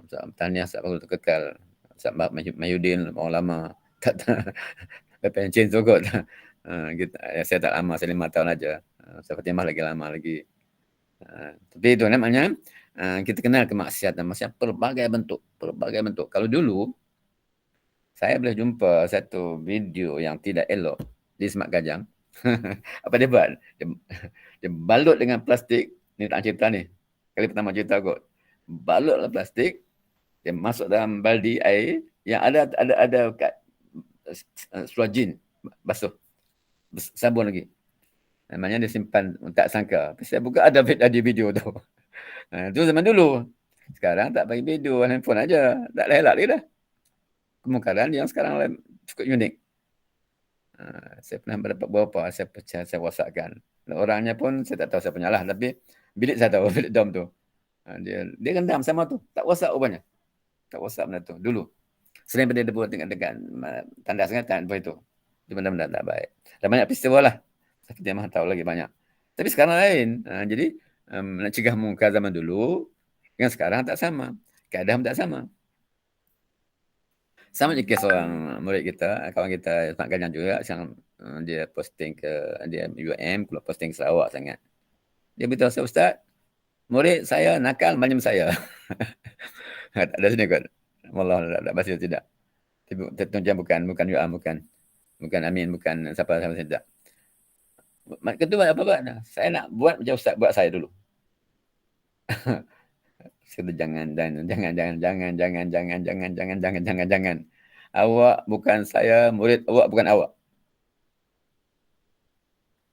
Ustaz Tahniah, Ustaz Fakrun kekal. Ustaz Mayudin, orang lama. Tak pencen sokot. Saya tak lama, saya 5 tahun aja. Ustaz Fatimah lagi lama lagi. Tapi itu namanya kita kenal kemaksiatan. Maksudnya pelbagai bentuk. Kalau dulu, saya boleh jumpa satu video yang tidak elok di Semak Gajang. Apa dia buat? Dia balut dengan plastik. Ni tak cerita ni. Kali pertama cerita kot. Balutlah plastik. Dia masuk dalam baldi air yang ada seluar jin basuh. Sabun lagi. Namanya dia simpan, tak sangka. Saya buka ada video tu. Itu zaman dulu. Sekarang tak bagi video, handphone aja. Tak elak lagi dah. Kemungkaran yang sekarang cukup unik. Saya pernah mendapat beberapa, saya pecah, saya wasakkan. Orangnya pun saya tak tahu siapa nyalah, tapi bilik saya tahu, bilik dom tu. Dia rendam sama tu, tak wasak rupanya. Tak wasak benda tu, dulu. Selain pada debu dekat tanda sengatan apa itu. Itu benda-benda tak baik. Dan banyak peristiwa lah. Seperti yang tahu lagi banyak. Tapi sekarang lain. Jadi, nak cegah mungkar zaman dulu, dengan sekarang tak sama. Keadaan tak sama. Sama je kes orang murid kita, kawan kita Mak Gajang juga, yang dia posting ke, dia UM, keluar posting Sarawak sangat. Dia beritahu saya, Ustaz, murid saya nakal macam saya. Ada sini kot. Wallah, tak bahasa tidak. Tentunya bukan UM, bukan Amin, bukan siapa tidak. Kedua apa buat? Saya nak buat macam Ustaz buat saya dulu. Saya jangan. Awak bukan saya, murid awak bukan awak.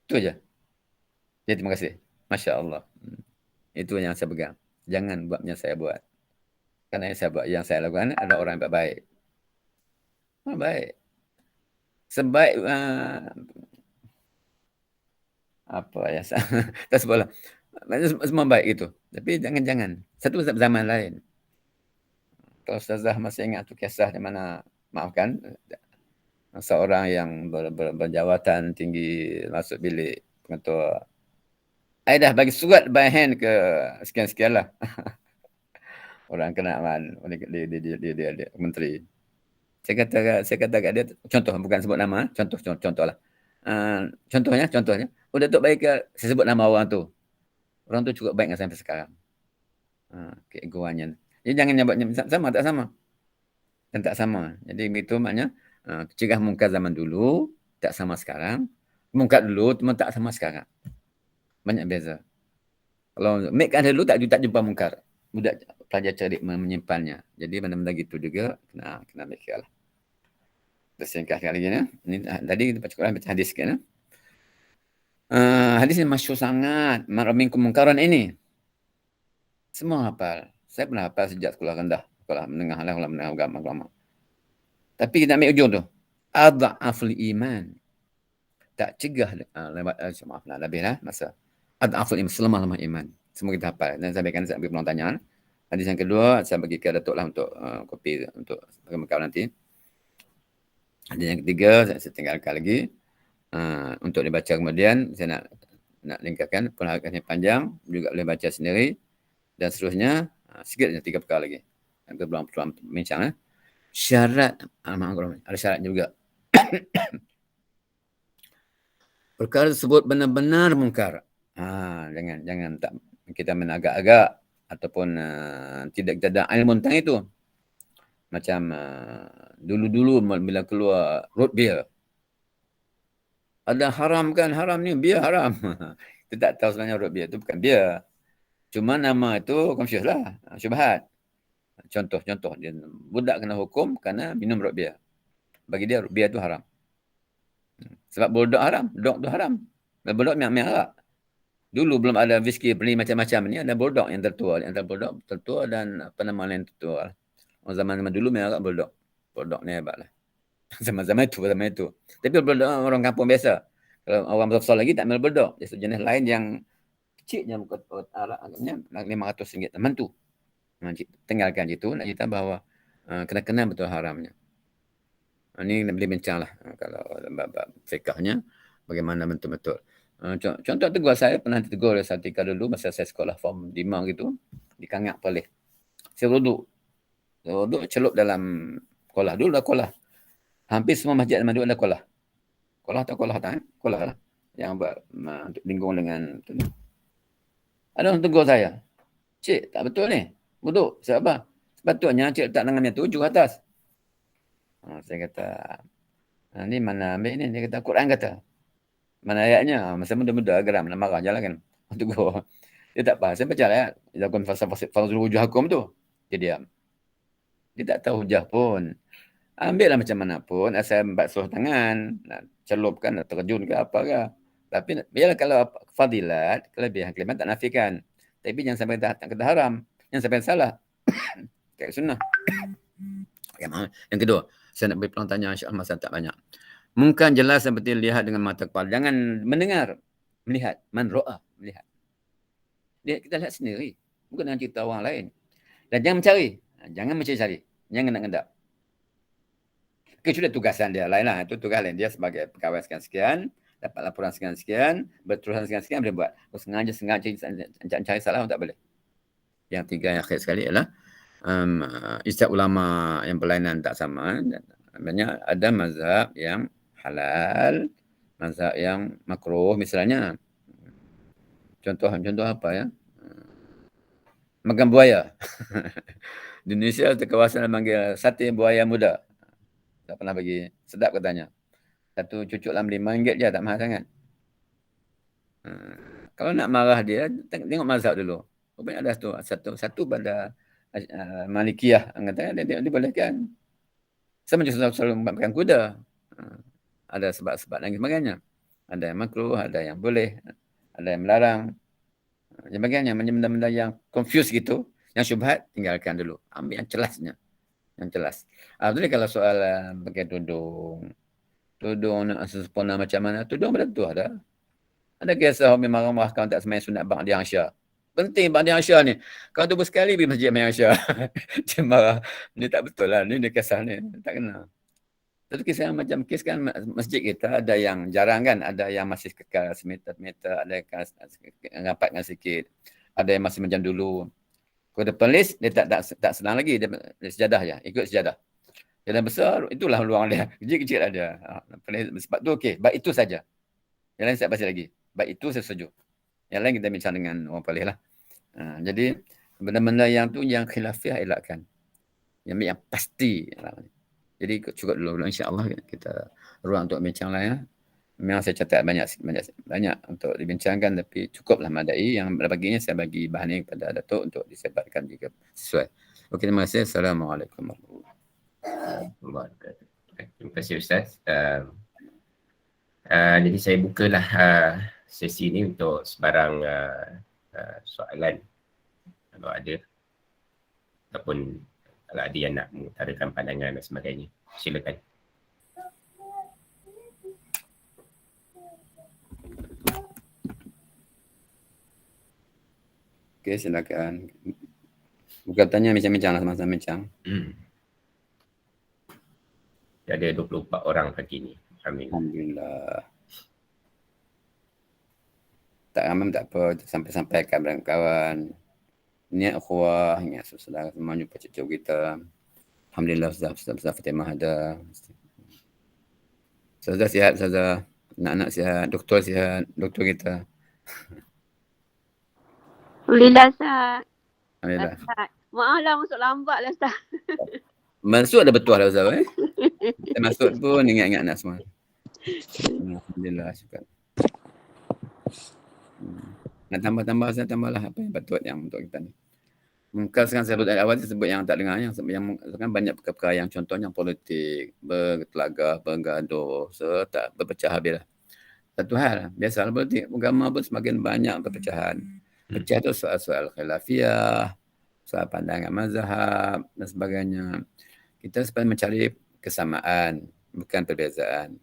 Itu aja. Ya, terima kasih. Masya Allah. Itu yang saya pegang. Jangan buat yang saya buat. Karena yang saya lakukan adalah orang yang baik. Baik. Sebaik apa ya? Tak sebelah. Semua baik itu. Tapi jangan. Satu zaman lain. Kalau Ustazah masih ingat tu kisah di mana, maafkan, seorang yang berjawatan tinggi masuk bilik pengetua. I dah bagi surat by hand ke sekian-sekian lah. Orang kena dia menteri. Saya kata kat dia, contoh, bukan sebut nama, contoh lah. Contohnya, udah tu baik ke, saya sebut nama orang tu. Orang tu cukup baik dengan sampai sekarang. Keegoannya. Jadi jangan nyebut sama, tak sama. Dan tak sama. Jadi itu maknanya, cegah mungkar zaman dulu, tak sama sekarang. Mungkar dulu, cuma tak sama sekarang. Banyak beza. Kalau make kan dulu, tak jumpa mungkar. Budak pelajar cerdik menyimpannya. Jadi benda-benda gitu juga, kena make lah. Tersingkat sekali lagi. Ini tadi kita baca hadis sikit. Hadis ini masyhur sangat. Ma'aminkum mungkaran ini. Semua hafal. Saya pernah hafal sejak sekolah rendah. Sekolah menengah lah, sekolah menengah agama. Tapi kita ambil ujung tu. Adha'aful iman. Tak cegah. Maaf lah, lebih lah masa. Adha'aful iman. Selemah-lemah iman. Semua kita hafal. Dan saya berikan sampai pertanyaan. Hadis yang kedua, saya bagi ke Datuk lah untuk kopi untuk kawan nanti. Hadis yang ketiga, saya tinggalkan lagi. Untuk dibaca kemudian, saya nak lingkarkan. Perhatian panjang. Juga boleh baca sendiri. Dan seterusnya, sikit saja 3 perkara lagi. Yang belum bincang. Syarat, ada syaratnya juga. Perkara tersebut benar-benar mungkar. Jangan tak kita menagak-agak ataupun tidak kita ada ilmu tentang itu. Macam dulu-dulu bila keluar root beer. Ada haram kan? Haram ni, beer haram. Kita tak tahu sebenarnya root beer itu bukan beer. Cuma nama itu confuse lah. Syubhat. Contoh. Dia, budak kena hukum kerana minum root beer. Bagi dia root beer itu haram. Sebab bulldog haram. Dog tu haram. Bulldog memang arak. Dulu belum ada whisky beli macam-macam ni. Ada bulldog yang tertua. Antara bulldog tertua dan apa nama lain tertua. Zaman-zaman dulu memang arak bulldog. Bulldog ni hebat lah. Zaman itu. Tapi bulldog orang kampung biasa. Kalau orang besar lagi tak minum bulldog. Dia sejenis lain yang Ciknya muka Arab agaknya RM500 teman tu. Tinggalkan itu, nak cerita bahawa kena-kena betul haramnya. Ini boleh bincang lah kalau bab fikahnya bagaimana betul-betul. Contoh tegur saya pernah ditegur oleh Satika dulu masa saya sekolah form 5 gitu, dikangak pelih. Saya wuduk celup dalam kolah. Dulu dah kolah. Hampir semua masjid Maduk ada kolah. Kolah atau kolah tak? Kolah lah. Yang buat untuk lingkung dengan tu. Ada orang tegur saya. Cik, tak betul ni. Wuduk. Sebab apa? Sepatutnya cik letak tangannya tujuh atas. Saya kata, ni mana ambil ni? Dia kata, Quran kata. Mana ayatnya? Masa muda-muda geram nak marah je lah kan. Tegur. Dia tak faham. Saya baca ayat. Lakukan fazul wujuhakum tu. Dia diam. Dia tak tahu hujah pun. Ambillah macam mana pun. Asal basuh tangan. Nak celupkan, nak terjun ke apa ke. Tapi biarlah kalau fadilat, kelebihan tak nafikan. Tapi jangan sampai tak kata haram. Jangan sampai salah. Kayak sunnah. Yang kedua, saya nak beri peluang tanya insya-Allah masa tak banyak. Mungkin jelas seperti lihat dengan mata kepala. Jangan mendengar, melihat. Man ro'a, melihat. Kita lihat sendiri. Bukan dengan cerita orang lain. Dan jangan mencari. Jangan mencari. Jangan nak-nak. Kecuali tugasan dia lain lah. Itu tugas lain. Dia sebagai pegawai sekian-sekian. Dapat laporan sekian-sekian. Berterusan sekian-sekian boleh buat. Sengaja cari salah tak boleh. Yang tiga yang akhir sekali ialah ijtihad ulama yang berlainan tak sama. Banyak ada mazhab yang halal, mazhab yang makruh misalnya. Contoh apa ya? Makan buaya. Di Indonesia ada kawasan yang panggil sate buaya muda. Tak pernah bagi. Sedap katanya. Satu cucuk dalam RM5 je, tak mahal sangat. Kalau nak marah dia, tengok mazhab dulu. Rupanya ada satu pada Malikiyah. Katanya dia bolehkan. Sama macam selalu makan kuda. Ada sebab-sebab dan sebagainya. Ada yang makruh, ada yang boleh, ada yang melarang. Sebagainya, benda-benda yang confuse gitu, yang syubhat, tinggalkan dulu. Ambil yang jelasnya. Yang jelas. Jadi kalau soal pakai tudung nak sempurna macam mana, tudung pada tu ada. Ada kisah orang marah-marah kawan tak semayang sunat Ba'di Asya. Penting Ba'di Asya ni. Kau tu bersekali pergi masjid Ba'di Asya. Dia marah. Ni tak betul lah. Ni dia kisah ni. Tak kena. Satu kisah macam kes kan masjid kita ada yang jarang kan. Ada yang masih kekal semeter-meter. Ada yang rapatkan sikit. Ada yang masih macam dulu. Kalau dia penulis, dia tak senang lagi. Dia sejadah je. Ikut sejadah. Jalan besar, itulah luang dia. Kecil-kecil ada. Sebab tu okey. Baik itu saja. Yang lain saya baca lagi. Baik itu saya setuju. Yang lain kita bincang dengan orang palih lah. Jadi, benda-benda yang tu yang khilafiah elakkan. Yang pasti. Jadi, cukup dulu. InsyaAllah kita ruang untuk bincang lah ya. Memang saya catat banyak untuk dibincangkan. Tapi cukuplah madai. Yang baginya saya bagi bahan ini kepada Datuk untuk disebarkan jika sesuai. Okey, terima kasih. Assalamualaikum warahmatullahi wabarakatuh. Terima kasih Ustaz. Jadi saya bukalah sesi ini untuk sebarang soalan kalau ada, ataupun kalau ada yang nak mengutarakan pandangan dan sebagainya. Silakan. Okey, silakan. Bukan tanya bincang-bincang lah sama-sama bincang. Ada 24 orang pagi ni. Alhamdulillah. Tak ramai tak apa, sampai-sampaikan kepada kawan. Niat ukhuwah, niat saudara semua jumpa cucu kita. Alhamdulillah Ustaz Fatimah ada. Ustazah sihat, Ustazah. Anak-anak sihat, doktor sihat, doktor kita. Alhamdulillah Ustaz. Alhamdulillah. Maaf lah masuk lambat lah Ustaz. Masuk ada betul lah Ustaz. Kita masuk pun ingat-ingat anak semua. Alhamdulillah, syukur. Nak tambah-tambah, saya tambahlah apa yang patut yang untuk kita ni. Mungkin sekarang saya sebut awal, saya sebut yang tak dengar, yang sekarang banyak perkara yang contohnya politik, bertelagah, bergaduh, tak berpecah habis lah. Satu hal, biasalah politik, agama pun semakin banyak perpecahan. Pecah tu soal-soal khilafiyah, soal pandangan mazhab dan sebagainya. Kita sebenarnya mencari kesamaan, bukan perbezaan.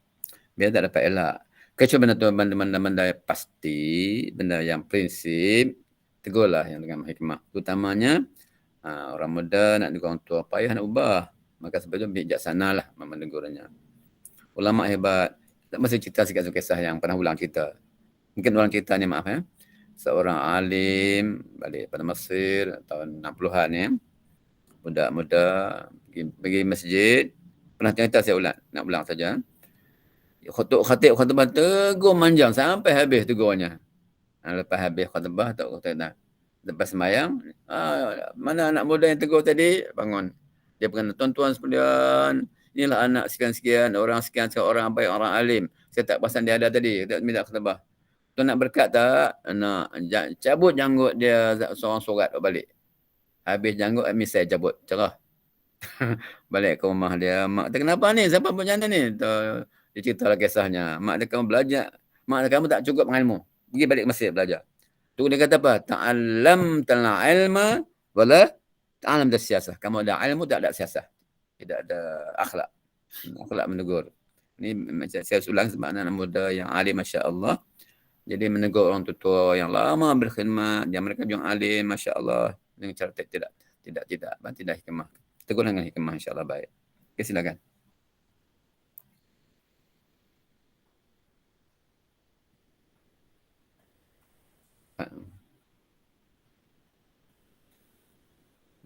Biar tak dapat elak. Kecuali benda tu benda yang pasti, benda yang prinsip, tegurlah yang dengan hikmah. Terutamanya orang muda nak tegur orang tua, payah nak ubah. Maka sebab itu bijaksanalah menegurnya. Ulama hebat. Tak mesti cerita sikit kisah yang pernah ulang cerita. Mungkin orang cerita ni maaf seorang alim balik pada Mesir tahun 60-an ya. Budak muda pergi masjid. Pernah cerita saya ulang, nak ulang saja. Khatib khutbah tegur manjang sampai habis tegurnya. Lepas habis khutbah tak kata lepas sembahyang, mana anak muda yang tegur tadi bangun. Dia berkata, tuan-tuan sekalian, inilah anak sekian-sekian, orang sekian-sekian, orang baik, orang alim. Saya tak perasan dia ada tadi, tak minta khutbah. Tuan nak berkat tak? Nak cabut janggut dia seorang surat balik. Habis janggut, saya cabut, cerah. Balik ke rumah dia, mak dia kenapa ni? Siapa buat macam ni? Dia ceritalah kisahnya. Mak dia kamu belajar. Mak dia kamu tak cukup ilmu. Pergi balik Mesir belajar. Tu dia kata apa? Ta'allam tal'a ilma wala ta'allam dah siasah. Kamu ada ilmu tak ada siasah. Tidak ada akhlak. Akhlak menegur. Ini macam saya ulang sebab anak muda yang alim masya-Allah. Jadi menegur orang tua yang lama berkhidmat, yang mereka juga alim masya-Allah dengan cara tidak hikmah. Tegur dengan hikmah insya-Allah baik. Okay, silakan.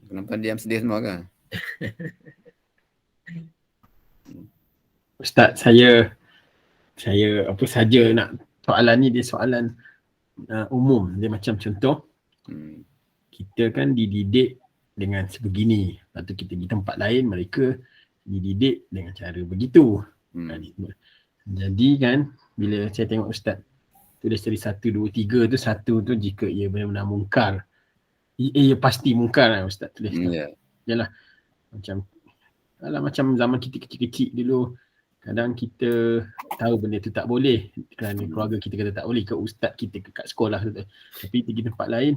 Kenapa diam sedih semua kan? Ustaz, saya apa saja nak soalan ni, dia soalan umum. Dia macam contoh, kita kan dididik dengan sebegini. Lepas tu kita di tempat lain, mereka dididik dengan cara begitu. Jadi kan, bila saya tengok Ustaz tulis dari 1, 2, 3 tu, 1 tu jika ia benar-benar mungkar. Ia pasti mungkar lah Ustaz tulis. Yalah, macam zaman kita kecil-kecil dulu, kadang kita tahu benda tu tak boleh kerana keluarga kita kata tak boleh, ke ustaz kita kat sekolah tu. Tapi pergi tempat lain,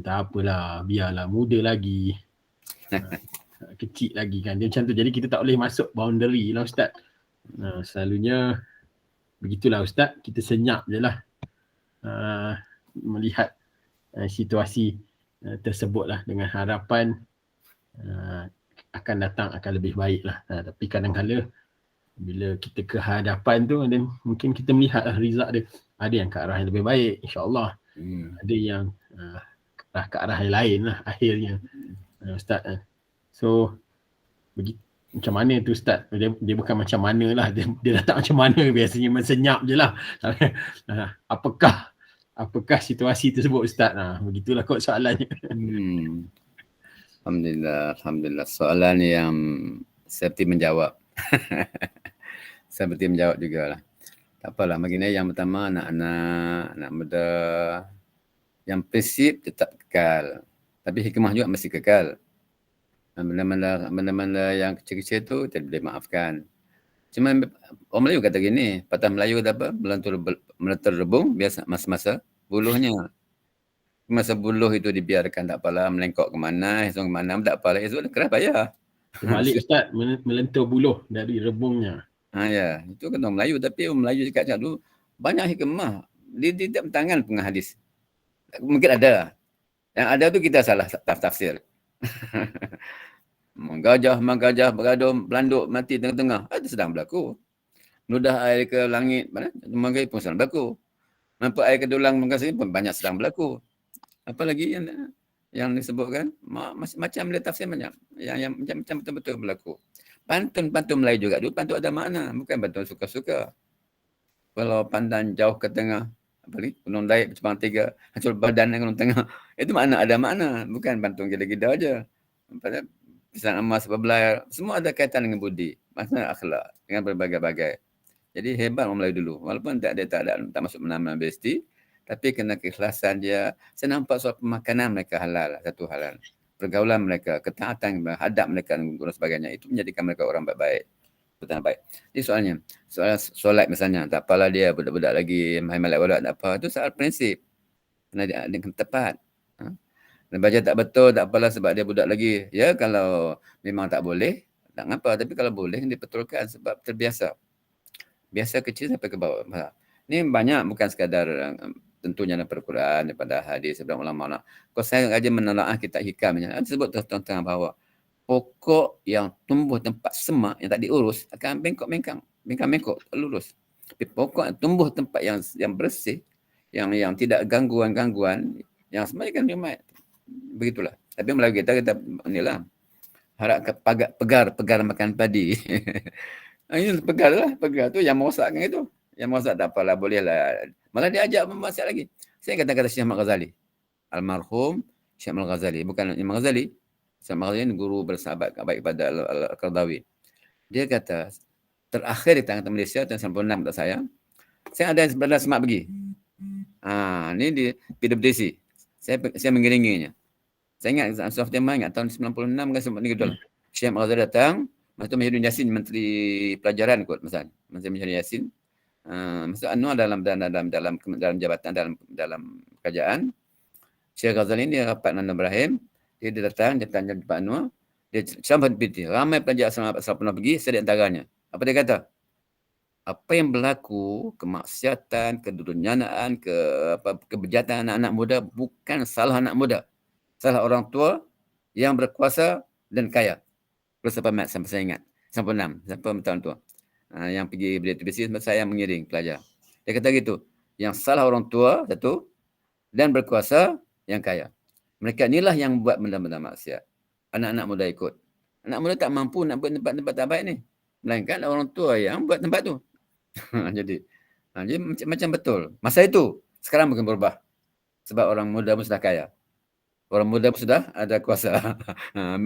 tak apalah, biarlah, muda lagi, kecil lagi kan, dia macam tu. Jadi kita tak boleh masuk boundary lah Ustaz. Selalunya begitulah Ustaz, kita senyap je lah melihat situasi tersebut lah, dengan harapan akan datang akan lebih baik lah. Tapi kadang-kadang bila kita ke hadapan tu, dan mungkin kita melihat result dia, ada yang ke arah yang lebih baik insya-Allah, ada yang ke arah yang lain lah akhirnya Ustaz. So macam mana tu Ustaz? Dia bukan macam mana lah, dia datang macam mana, biasanya mensenyap je lah. Apakah situasi tersebut Ustaz? Begitulah kot soalannya. Alhamdulillah. Soalan yang seperti menjawab. Seperti menjawab jugalah. Tak apalah, begini yang pertama, anak muda yang prinsip tetap kekal. Tapi hikmah juga mesti kekal. Benda-benda yang kecil-kecil tu tidak boleh maafkan. Cuma orang Melayu kata gini, patah Melayu kata apa? Melentur rebung biasa masa-masa buluhnya. Masa buluh itu dibiarkan tak apalah, melengkok ke mana, esok ke mana, tak apalah, esok keras payah. Terbalik Ustaz, melentur buluh dari rebungnya. Ya, itu kata orang Melayu, tapi orang Melayu cakap macam tu banyak hikmah. Dia tidak bertangan dengan hadis. Mungkin ada. Yang ada tu kita salah tafsir. Gajah bergaduh, belanduk, mati tengah-tengah. Itu sedang berlaku. Meludah air ke langit, manggai pun sedang berlaku. Nampak air ke dulang manggai pun banyak sedang berlaku. Apa lagi yang disebutkan? Macam dia tafsir banyak. Yang macam betul-betul berlaku. Pantun Melayu juga dulu, pantun ada makna. Bukan pantun suka-suka. Kalau pandang jauh ke tengah, apa lagi? Gunung Daik bercabang 3, hancur badan dengan gunung tengah. Itu ada makna. Bukan pantun gila-gila aja. Pisang emas, bebelayar. Semua ada kaitan dengan budi. Maksudnya akhlak. Dengan berbagai-bagai. Jadi hebat orang Melayu dulu. Walaupun tak masuk menama BST. Tapi kena keikhlasan dia. Saya nampak soal pemakanan mereka halal. Satu halal. Pergaulan mereka, ketaatan, hadap mereka dan sebagainya. Itu menjadikan mereka orang baik-baik. Betul baik. Jadi soalnya, solat misalnya, tak apalah dia budak-budak lagi, main-main bola, tak apa. Itu soal prinsip. Kena dengan tepat. Dan baca tak betul, tak apalah sebab dia budak lagi. Ya, kalau memang tak boleh, tak ngapa. Tapi kalau boleh, dibetulkan sebab terbiasa. Biasa kecil sampai ke bawah. Ni banyak, bukan sekadar tentunya daripada Quran, daripada hadis, daripada ulama. Kalau saya aja menelaah kitab hikamnya, ada sebut tentang bahawa pokok yang tumbuh tempat semak yang tak diurus akan bengkok-bengkang, bengkang-bengkok, tak lurus. Tapi pokok yang tumbuh tempat yang bersih, yang tidak gangguan-gangguan, yang sebenarnya kan nikmat. Begitulah. Tapi Melayu kita inilah, harap pegar makan padi. Ini pegar tu yang merosakkan itu. Yang merosak tak apalah, bolehlah. Malah dia ajak memasak lagi. Saya kata Syekh Ahmad Ghazali. Almarhum Syekh Ahmad Ghazali. Bukan Imam Ghazali. Syekh Ahmad Ghazali guru bersahabat baik pada Al-Qardawi. Dia kata, terakhir di tangan Malaysia tahun 96 tak saya ada yang sebelah semak pergi. Ni di PWDC. Saya mengiringinya. Saya ingat, Softiamah ingat tahun 96 kan sempat ni gitu lah. Syekh Ahmad Ghazali datang. Masa tu Mahyudin Yassin, Menteri Pelajaran kot masa. Menteri Mahyudin Yassin. Masa Anwar dalam jabatan dalam kerajaan. Syekh Ghazali ni rapat dengan Ibrahim. Dia datang, dia tanya Pak Anwar. Dia sampai PT. Ramai pelajar asal pernah pergi, saya di antaranya. Apa dia kata? Apa yang berlaku, kemaksiatan, kedurjanaan, kebejatan anak-anak muda bukan salah anak muda. Salah orang tua yang berkuasa dan kaya. Plus sampai mat, sampai saya ingat. Sampai 6, sampai tahun tua. Yang pergi BTPC, saya mengiring pelajar. Dia kata gitu. Yang salah orang tua, satu, dan berkuasa yang kaya. Mereka inilah yang buat benda-benda maksiat. Anak-anak muda ikut. Anak muda tak mampu nak buat tempat-tempat tak baik ni. Melainkan orang tua yang buat tempat tu. Jadi macam betul. Masa itu, sekarang mungkin berubah. Sebab orang muda pun sudah kaya. Orang muda pun sudah ada kuasa.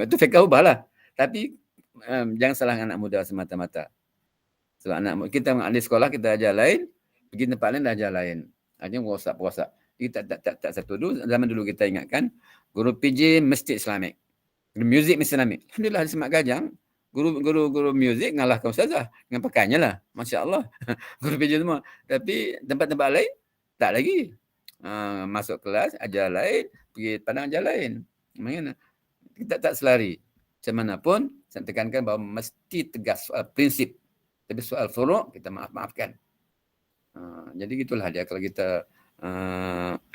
Itu fikir ubahlah. Tapi jangan salah anak muda semata-mata. Sebab kita ahli sekolah, kita ajar lain. Pergi tempat lain, dah ajar lain. Hanya merosak-merosak. Kita tak satu dulu. Zaman dulu kita ingatkan, guru PJ Masjid Islamik. Guru muzik Masjid Islamik. Alhamdulillah di Semak Gajang, guru muzik ngalahkan ustazah dengan pakaiannya lah. Masya Allah. Guru PJ semua. Tapi tempat-tempat lain, tak lagi. Masuk kelas, ajar lain, pergi padang ajar lain. Bagaimana? Kita tak selari. Macam mana pun, saya tekankan bahawa mesti tegas soal prinsip. Tapi soal furuk, kita maafkan. Jadi gitulah dia kalau kita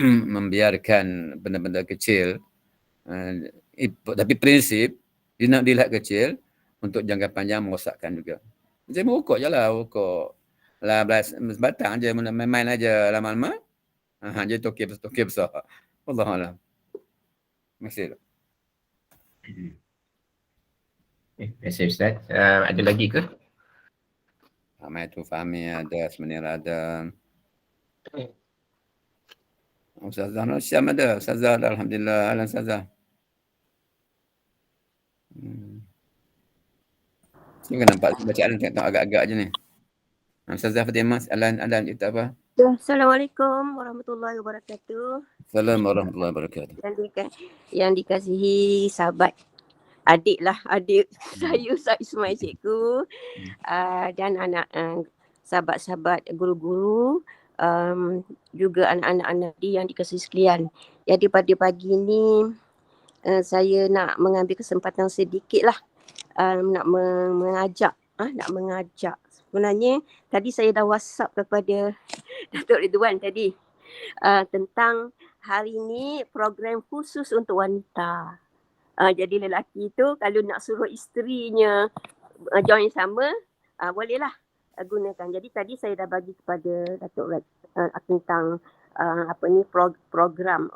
membiarkan benda-benda kecil, tapi prinsip, dia nak dilihat kecil, untuk jangka panjang merosakkan juga. Saya merokok je lah, rokok. Lah batang je, main-main aja lama-lama. Jadi tokey besar. Wallahualam. Terima kasih. Terima kasih Ustaz. Ada lagi ke? Ramai tu Fahmi ada, Semenir ada. Ustazah Nur Syam ada. Ustazah ada, Alhamdulillah. Alhamdulillah Ustazah. Saya kan nampak bacaan tengok agak-agak je ni. Ustazah Fatimah, Alan kita apa? Assalamualaikum warahmatullahi wabarakatuh. Assalamualaikum warahmatullahi wabarakatuh. Yang dikasihi sahabat, adik saya Ustaz Ismail Cikgu, dan anak sahabat-sahabat guru-guru, juga anak-anak yang dikasihi sekalian. Jadi pada pagi ini saya nak mengambil kesempatan sedikit lah, nak mengajak. Sebenarnya tadi saya dah WhatsApp kepada Datuk Ridwan tadi tentang hari ni program khusus untuk wanita. Jadi lelaki tu kalau nak suruh isterinya join sama, bolehlah gunakan. Jadi tadi saya dah bagi kepada Datuk tentang program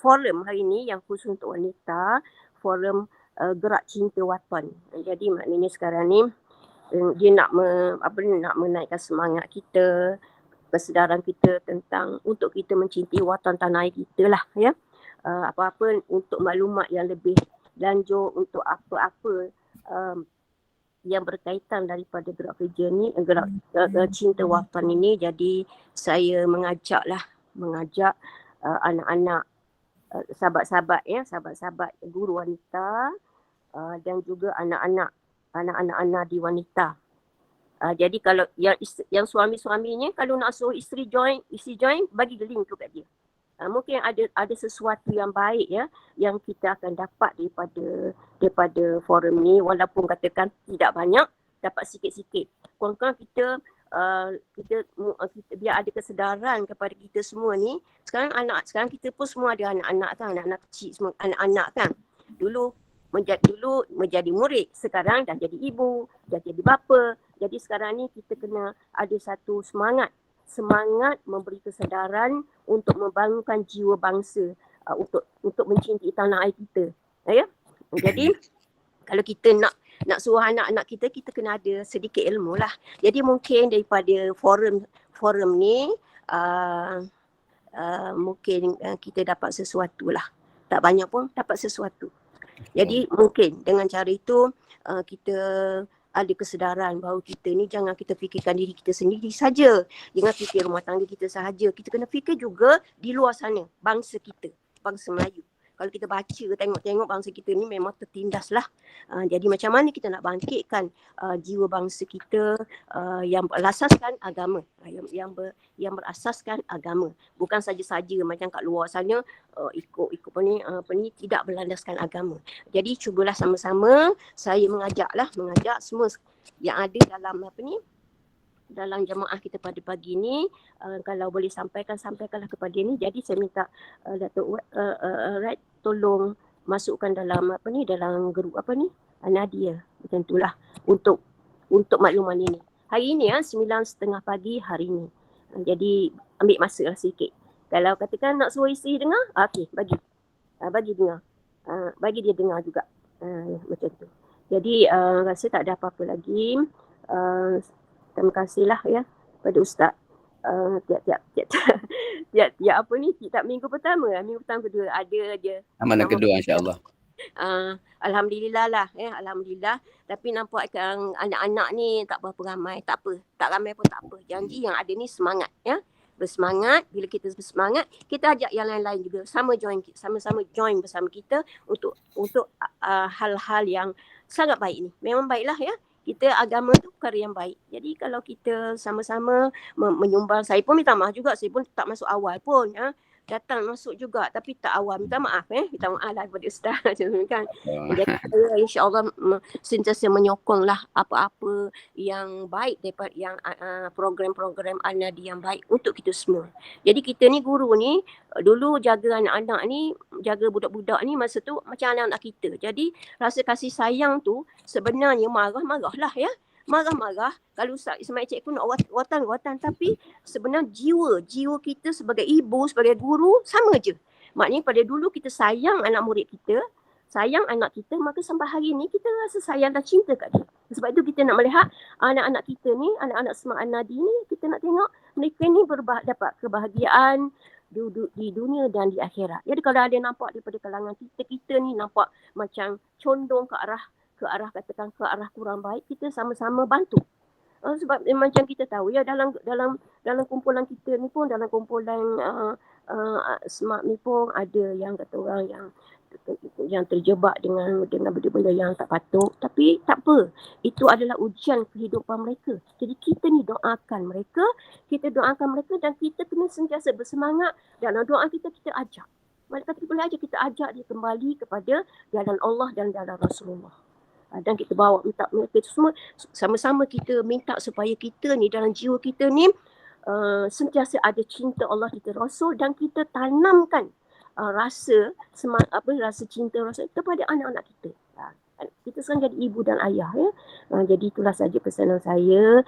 forum hari ni yang khusus untuk wanita, forum Gerak Cinta Watan. Jadi maknanya sekarang ni dia nak menaikkan semangat kita, kesedaran kita tentang untuk kita mencintai watan tanah air kita lah ya. Apa-apa untuk maklumat yang lebih lanjut, untuk apa-apa yang berkaitan daripada gerak kerja ni, gerak cinta watan ini. Jadi saya mengajak anak-anak sahabat-sahabat ya, sahabat-sahabat guru wanita dan juga anak-anak di wanita. Jadi kalau yang suami-suaminya kalau nak suruh isteri join, bagi link tu kat dia. Mungkin ada sesuatu yang baik ya yang kita akan dapat daripada forum ni, walaupun katakan tidak banyak, dapat sikit-sikit. Kurang-kurang kita kita biar ada kesedaran kepada kita semua ni. Sekarang kita pun semua ada anak-anak kan, anak-anak kecil semua, anak-anak kan. Dulu menjadi murid, sekarang dah jadi ibu, dah jadi bapa. Jadi sekarang ni kita kena ada satu semangat memberi kesedaran untuk membangunkan jiwa bangsa, untuk mencintai tanah air kita. Ya. Jadi kalau kita nak suruh anak-anak kita kena ada sedikit ilmu lah. Jadi mungkin daripada forum ni mungkin kita dapat sesuatu lah. Tak banyak pun dapat sesuatu. Jadi mungkin dengan cara itu kita ada kesedaran bahawa kita ni jangan kita fikirkan diri kita sendiri saja. Jangan fikir rumah tangga kita sahaja. Kita kena fikir juga di luar sana, bangsa kita, bangsa Melayu. Kalau kita baca, tengok bangsa kita ni memang tertindas lah. Jadi macam mana kita nak bangkitkan jiwa bangsa kita yang berasaskan agama. Yang berasaskan agama. Bukan saja-saja macam kat luar sana ikut apa ni tidak berlandaskan agama. Jadi cubalah sama-sama saya mengajak semua yang ada dalam dalam jemaah kita pada pagi ni, kalau boleh sampaikanlah kepada ni. Jadi saya minta Datuk Red tolong masukkan dalam dalam grup Nadia, macam itulah untuk makluman ini. Hari ni 9:30 pagi hari ni. Jadi ambil masa lah sikit. Kalau katakan nak suruh isteri dengar, okey, bagi dengar. Bagi dia dengar juga. Macam tu. Jadi rasa tak ada apa-apa lagi. Terima kasihlah ya pada Ustaz. Tiap minggu pertama kedua ada dia. Amalan kedua insya-Allah. Alhamdulillah lah alhamdulillah. Tapi nampak anak-anak ni tak berapa ramai, tak apa. Tak ramai pun tak apa. Janji yang ada ni semangat ya. Bersemangat, bila kita bersemangat, kita ajak yang lain-lain juga sama-sama join bersama kita untuk hal-hal yang sangat baik ni. Memang baiklah ya. Kita agama tu perkara yang baik. Jadi kalau kita sama-sama menyumbang, saya pun minta maaf juga, saya pun tak masuk awal pun ya. Datang masuk juga tapi tak awal. Minta maaf minta maaf lah kepada Ustaz macam tu kan. Jadi insya-Allah sentiasa menyokonglah apa-apa yang baik daripada yang program-program Al-Nadi yang baik untuk kita semua. Jadi kita ni guru ni dulu jaga anak-anak ni, jaga budak-budak ni masa tu macam anak-anak kita. Jadi rasa kasih sayang tu sebenarnya marah-marah lah ya. Marah-marah kalau Ustaz Ismail Cikgu nak watan, tapi sebenarnya jiwa kita sebagai ibu, sebagai guru sama je. Maknanya pada dulu kita sayang anak murid kita, sayang anak kita, maka sampai hari ni kita rasa sayang dan cinta kat dia. Sebab itu kita nak melihat anak-anak kita ni, anak-anak Semak Al-Nadi ni, kita nak tengok mereka ni dapat kebahagiaan di dunia dan di akhirat. Jadi kalau ada nampak daripada kalangan kita ni nampak macam condong ke arah kurang baik, kita sama-sama bantu. Sebab macam kita tahu ya, dalam kumpulan kita ni pun, dalam kumpulan Smart ni pun ada yang kata orang yang terjebak dengan benda-benda yang tak patut. Tapi tak apa, itu adalah ujian kehidupan mereka. Jadi kita ni doakan mereka dan kita kena sentiasa bersemangat. Dalam doa kita ajak. Mereka boleh kita ajak dia kembali kepada jalan Allah dan jalan Rasulullah. Dan kita minta mereka semua sama-sama kita minta supaya kita ni dalam jiwa kita ni sentiasa ada cinta Allah, cinta Rasul, dan kita tanamkan rasa cinta Rasul kepada anak-anak kita. Kita sekarang jadi ibu dan ayah ya. Jadi itulah saja pesanan saya.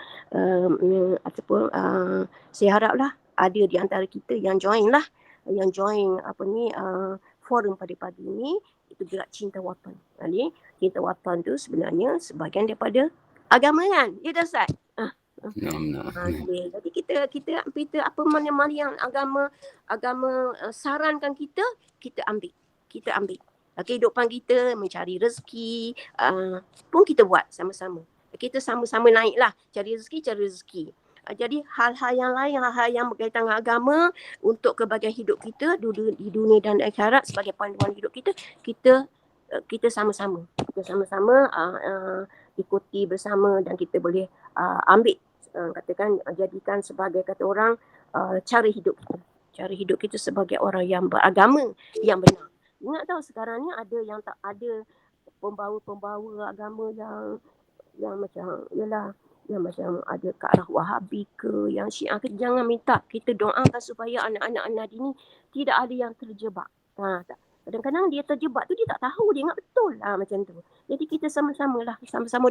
Saya haraplah ada di antara kita yang join forum pada pagi ini, itu gerak cinta watan. Jadi cinta watan tu sebenarnya sebahagian daripada agama kan? Ya dah Ustaz? Jadi kita apa mana-mana yang agama sarankan kita ambil. Kehidupan kita mencari rezeki pun kita buat sama-sama. Kita sama-sama naiklah cari rezeki. Jadi hal-hal yang lain, hal-hal yang berkaitan dengan agama untuk kebahagiaan hidup kita di dunia dan akhirat sebagai panduan hidup kita, kita sama-sama ikuti bersama, dan kita boleh ambil jadikan sebagai kata orang cara hidup kita sebagai orang yang beragama yang benar. Ingat tahu sekarang ni ada pembawa agama yang macam yang macam ada ke arah Wahabi ke, yang Syiah ke, jangan minta kita doakan supaya anak-anak Nadi ni tidak ada yang terjebak. Tak. Kadang-kadang dia terjebak tu dia tak tahu, dia ingat betul macam tu. Jadi kita sama-sama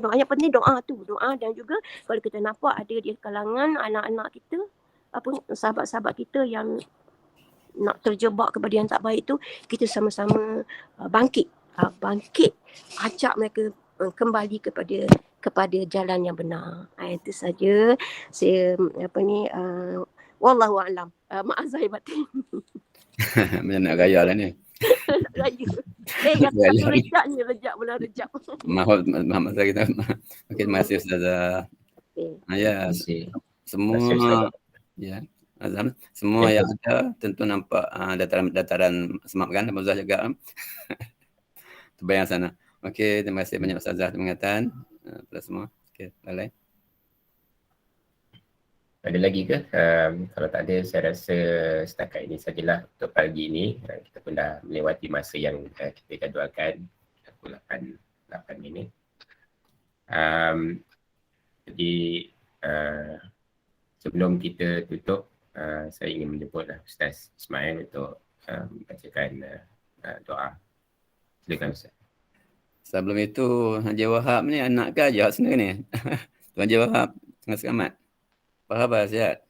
doa. Yang penting doa tu, doa, dan juga kalau kita nampak ada di kalangan anak-anak kita, sahabat-sahabat kita yang nak terjebak kepada yang tak baik tu, kita sama-sama bangkit, ajak mereka kembali kepada jalan yang benar. Itu saja saya wallahu a'lam. Maaf Zahir batin. Macam nak gaya lah ni. Raya. Satu rejak bulan rejab. Maaf masa kita. Okey, terima kasih Ustazah. Okay. Ya, semua ya. Azam, semua yang ada tentu nampak dataran semak kan, Ustazah juga. Terbayang sana. Okey, terima kasih banyak Ustazah pengingatan kepada semua. Okey, lain. Ada lagi ke? Kalau tak ada, saya rasa setakat ini sajalah untuk pagi ini. Kita pun dah melewati masa yang kita jadualkan, 8 minit. Jadi sebelum kita tutup, saya ingin menjemputlah Ustaz Ismail untuk membacakan doa. Silakan Ustaz. Sebelum itu, Haji Wahab ni anak ke aja sebenarnya ni? Tuan Haji Wahab, tengah selamat. Apa khabar, sihat?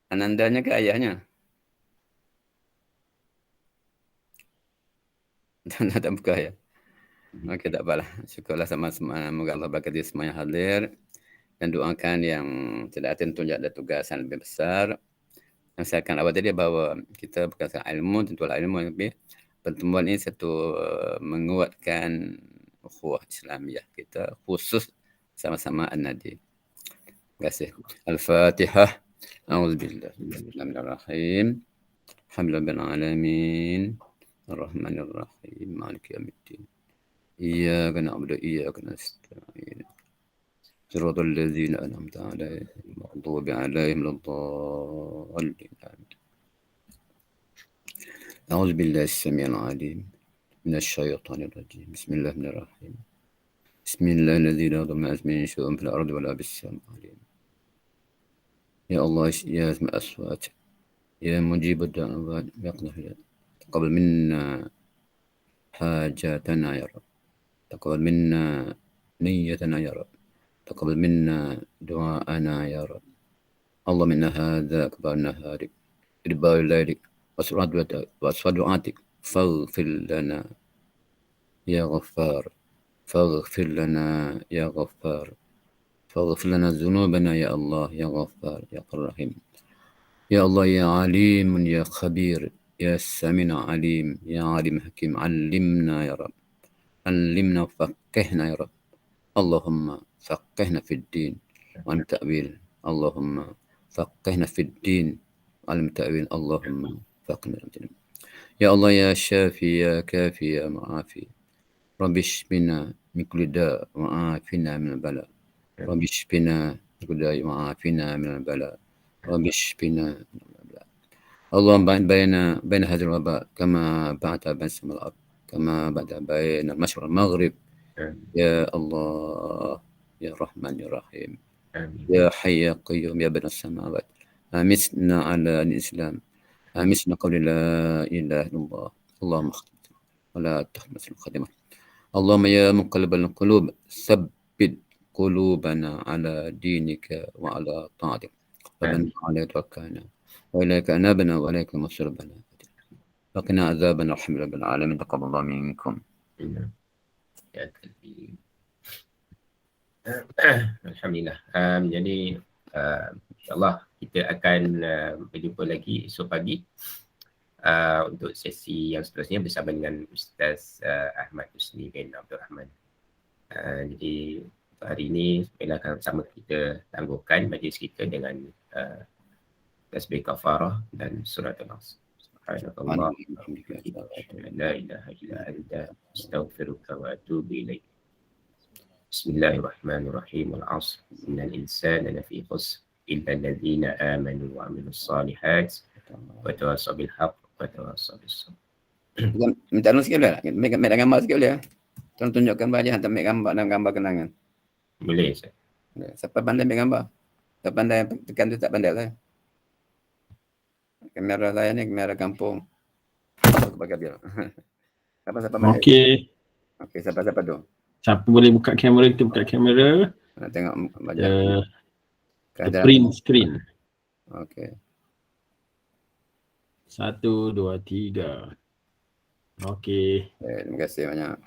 Anandanya ke ayahnya? Tak buka ya? Okey, tak apalah. Syukurlah sama-sama. Moga Allah berkati semua yang hadir. Dan doakan yang tidak tentu ada tugas yang lebih besar. Yang saya akan awal tadi bahawa kita berkata ilmu, tentulah ilmu yang lebih. Pertemuan ini satu menguatkan ukhuwah Islamiyah kita, khusus sama-sama An-Nadi. Terima kasih. Al-Fatihah. A'udzubillah. Bismillahirrahmanirrahim. Alhamdulillahil alamin. Ar-Rahmanir Rahim. Maliki yaumiddin. Iyyaka na'budu wa iyyaka nasta'in. Shiratal ladzina an'amta 'alaihim maghdubi 'alaihim waladdallin. A'udzu billahi as-sami'il 'alim minasy syaithanir rajim. Bismillahirrahmanirrahim. Bismillahirrahmanirrahim. La yadurru ma'a ismihi syai'un fil ardi wa la fis samaa'i. Ya Allah, ya asma aswat, ya mujib ad-da'awat, ya qadhiyat. Taqabbal minna hajatana ya Rabb. Taqabbal minna niyyatana ya Rabb. تقبل منا دعاءنا يا رب. اللهم إن هذا كبار نهارك إدبار ليلك وأسرار دعاتك فاغفر لنا يا غفار. فاغفر لنا يا غفار. فاغفر لنا ذنوبنا يا الله يا غفار يا رحيم. يا الله يا عليم يا خبير يا سميع عليم يا عليم حكيم. علمنا يا رب. علمنا وفقهنا يا رب. اللهم فقهنا في الدين وعلم التأويل. اللهم فقهنا في الدين وعلم التأويل. اللهم فقهنا في الدين. يا الله يا شافي يا كافي يا معافي. رب اشفنا من كل داء وعافنا من البلاء. رب اشفنا من كل داء وعافنا من البلاء. رب اشفنا من البلاء. اللهم بين هذا الوباء كما بعد بين السماء والأرض، كما بعد بين المشرق والمغرب. يا الله يا رحمن يا رحيم. يا حي يا قيوم يا بني السماوات. أمسنا على الإسلام. أمسنا قول لا إله إلا الله. اللهم اختم ولا تخمس الخاتمة. اللهم يا مقلب القلوب ثبت قلوبنا على دينك وعلى طاعتك. ربنا عليك توكلنا وإليك أنابنا وإليك المصير بنا. وقنا عذابنا الحمد لله رب العالمين. تقبل الله منكم. Alhamdulillah. Jadi insyaAllah kita akan berjumpa lagi esok pagi untuk sesi yang seterusnya bersama dengan Ustaz Ahmad Husni bin Abdul Rahman. Jadi hari ini akan sama kita tangguhkan majlis kita dengan tasbih kafarah dan surat Al-Asr. Subhanallah, la ilaha illa anta, astaghfiruka wa atubu ilaik. Bismillahirrahmanirrahim. Al-Asr. Innal insana lafi khusr illa alladhina amanu wa 'amilus salihat wa tawassaw bil haqq wa tawassaw bis sabr. Minta tolong sikit boleh tak? Make gambar sikit boleh? Tolong tunjukkan wajah, hantar make gambar dan gambar kenangan. Boleh Ustaz. Siapa pandai ambil gambar? Tak pandai tekan tu tak pandai lah. Kamera saya ni kamera kampung. Aku pakai bil. Siapa pandai? Okey, siapa tu? Siapa boleh buka kamera, kita buka kamera. Nak tengok wajah. Print screen. Okey. 1, 2, 3. Okey. Terima kasih banyak.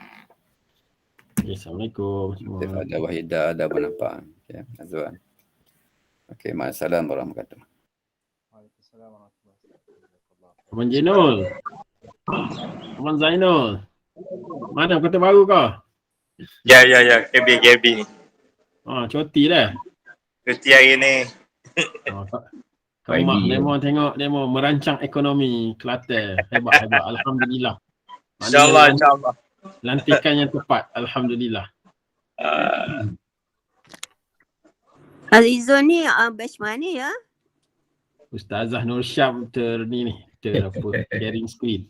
Assalamualaikum semua. Ada Wahidah, ada Abang Nampak. Okey, Azwan. Okey, Assalamualaikum warahmatullahi wabarakatuh. Waalaikumsalam warahmatullahi wabarakatuh. Abang Jenul. Abang Zainul. Mana kota baru kau? Ya, KB ni. Cuti dah. Cuti hari ni. Kau mak demo tengok demo merancang ekonomi Kelantan. Hebat. Alhamdulillah. InsyaAllah. Lantikan yang tepat. Alhamdulillah. Azizul ni batch mana ya? Ustazah Nur Syam sharing screen.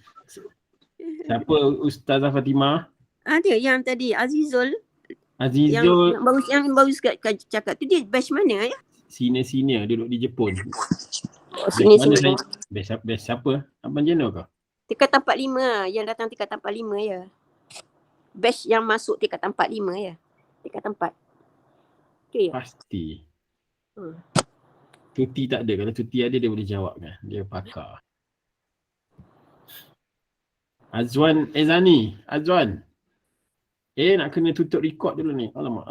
Siapa Ustazah Fatimah? Ada yang tadi Azizul. Azizul Yang baru cakap tu dia batch mana ya? senior duduk di Jepun. Sini. Batch siapa? Abang Jenul kau? Tingkatan 45 yang datang tingkatan 45 ya. Batch yang masuk tingkatan 45 ya. Tingkatan 4. Okey ya? Pasti. Cuti tak ada. Kalau cuti ada dia boleh jawab kan. Dia pakar. Azwan Ezani. Azwan. Nak kena tutup record dulu ni. Alamak.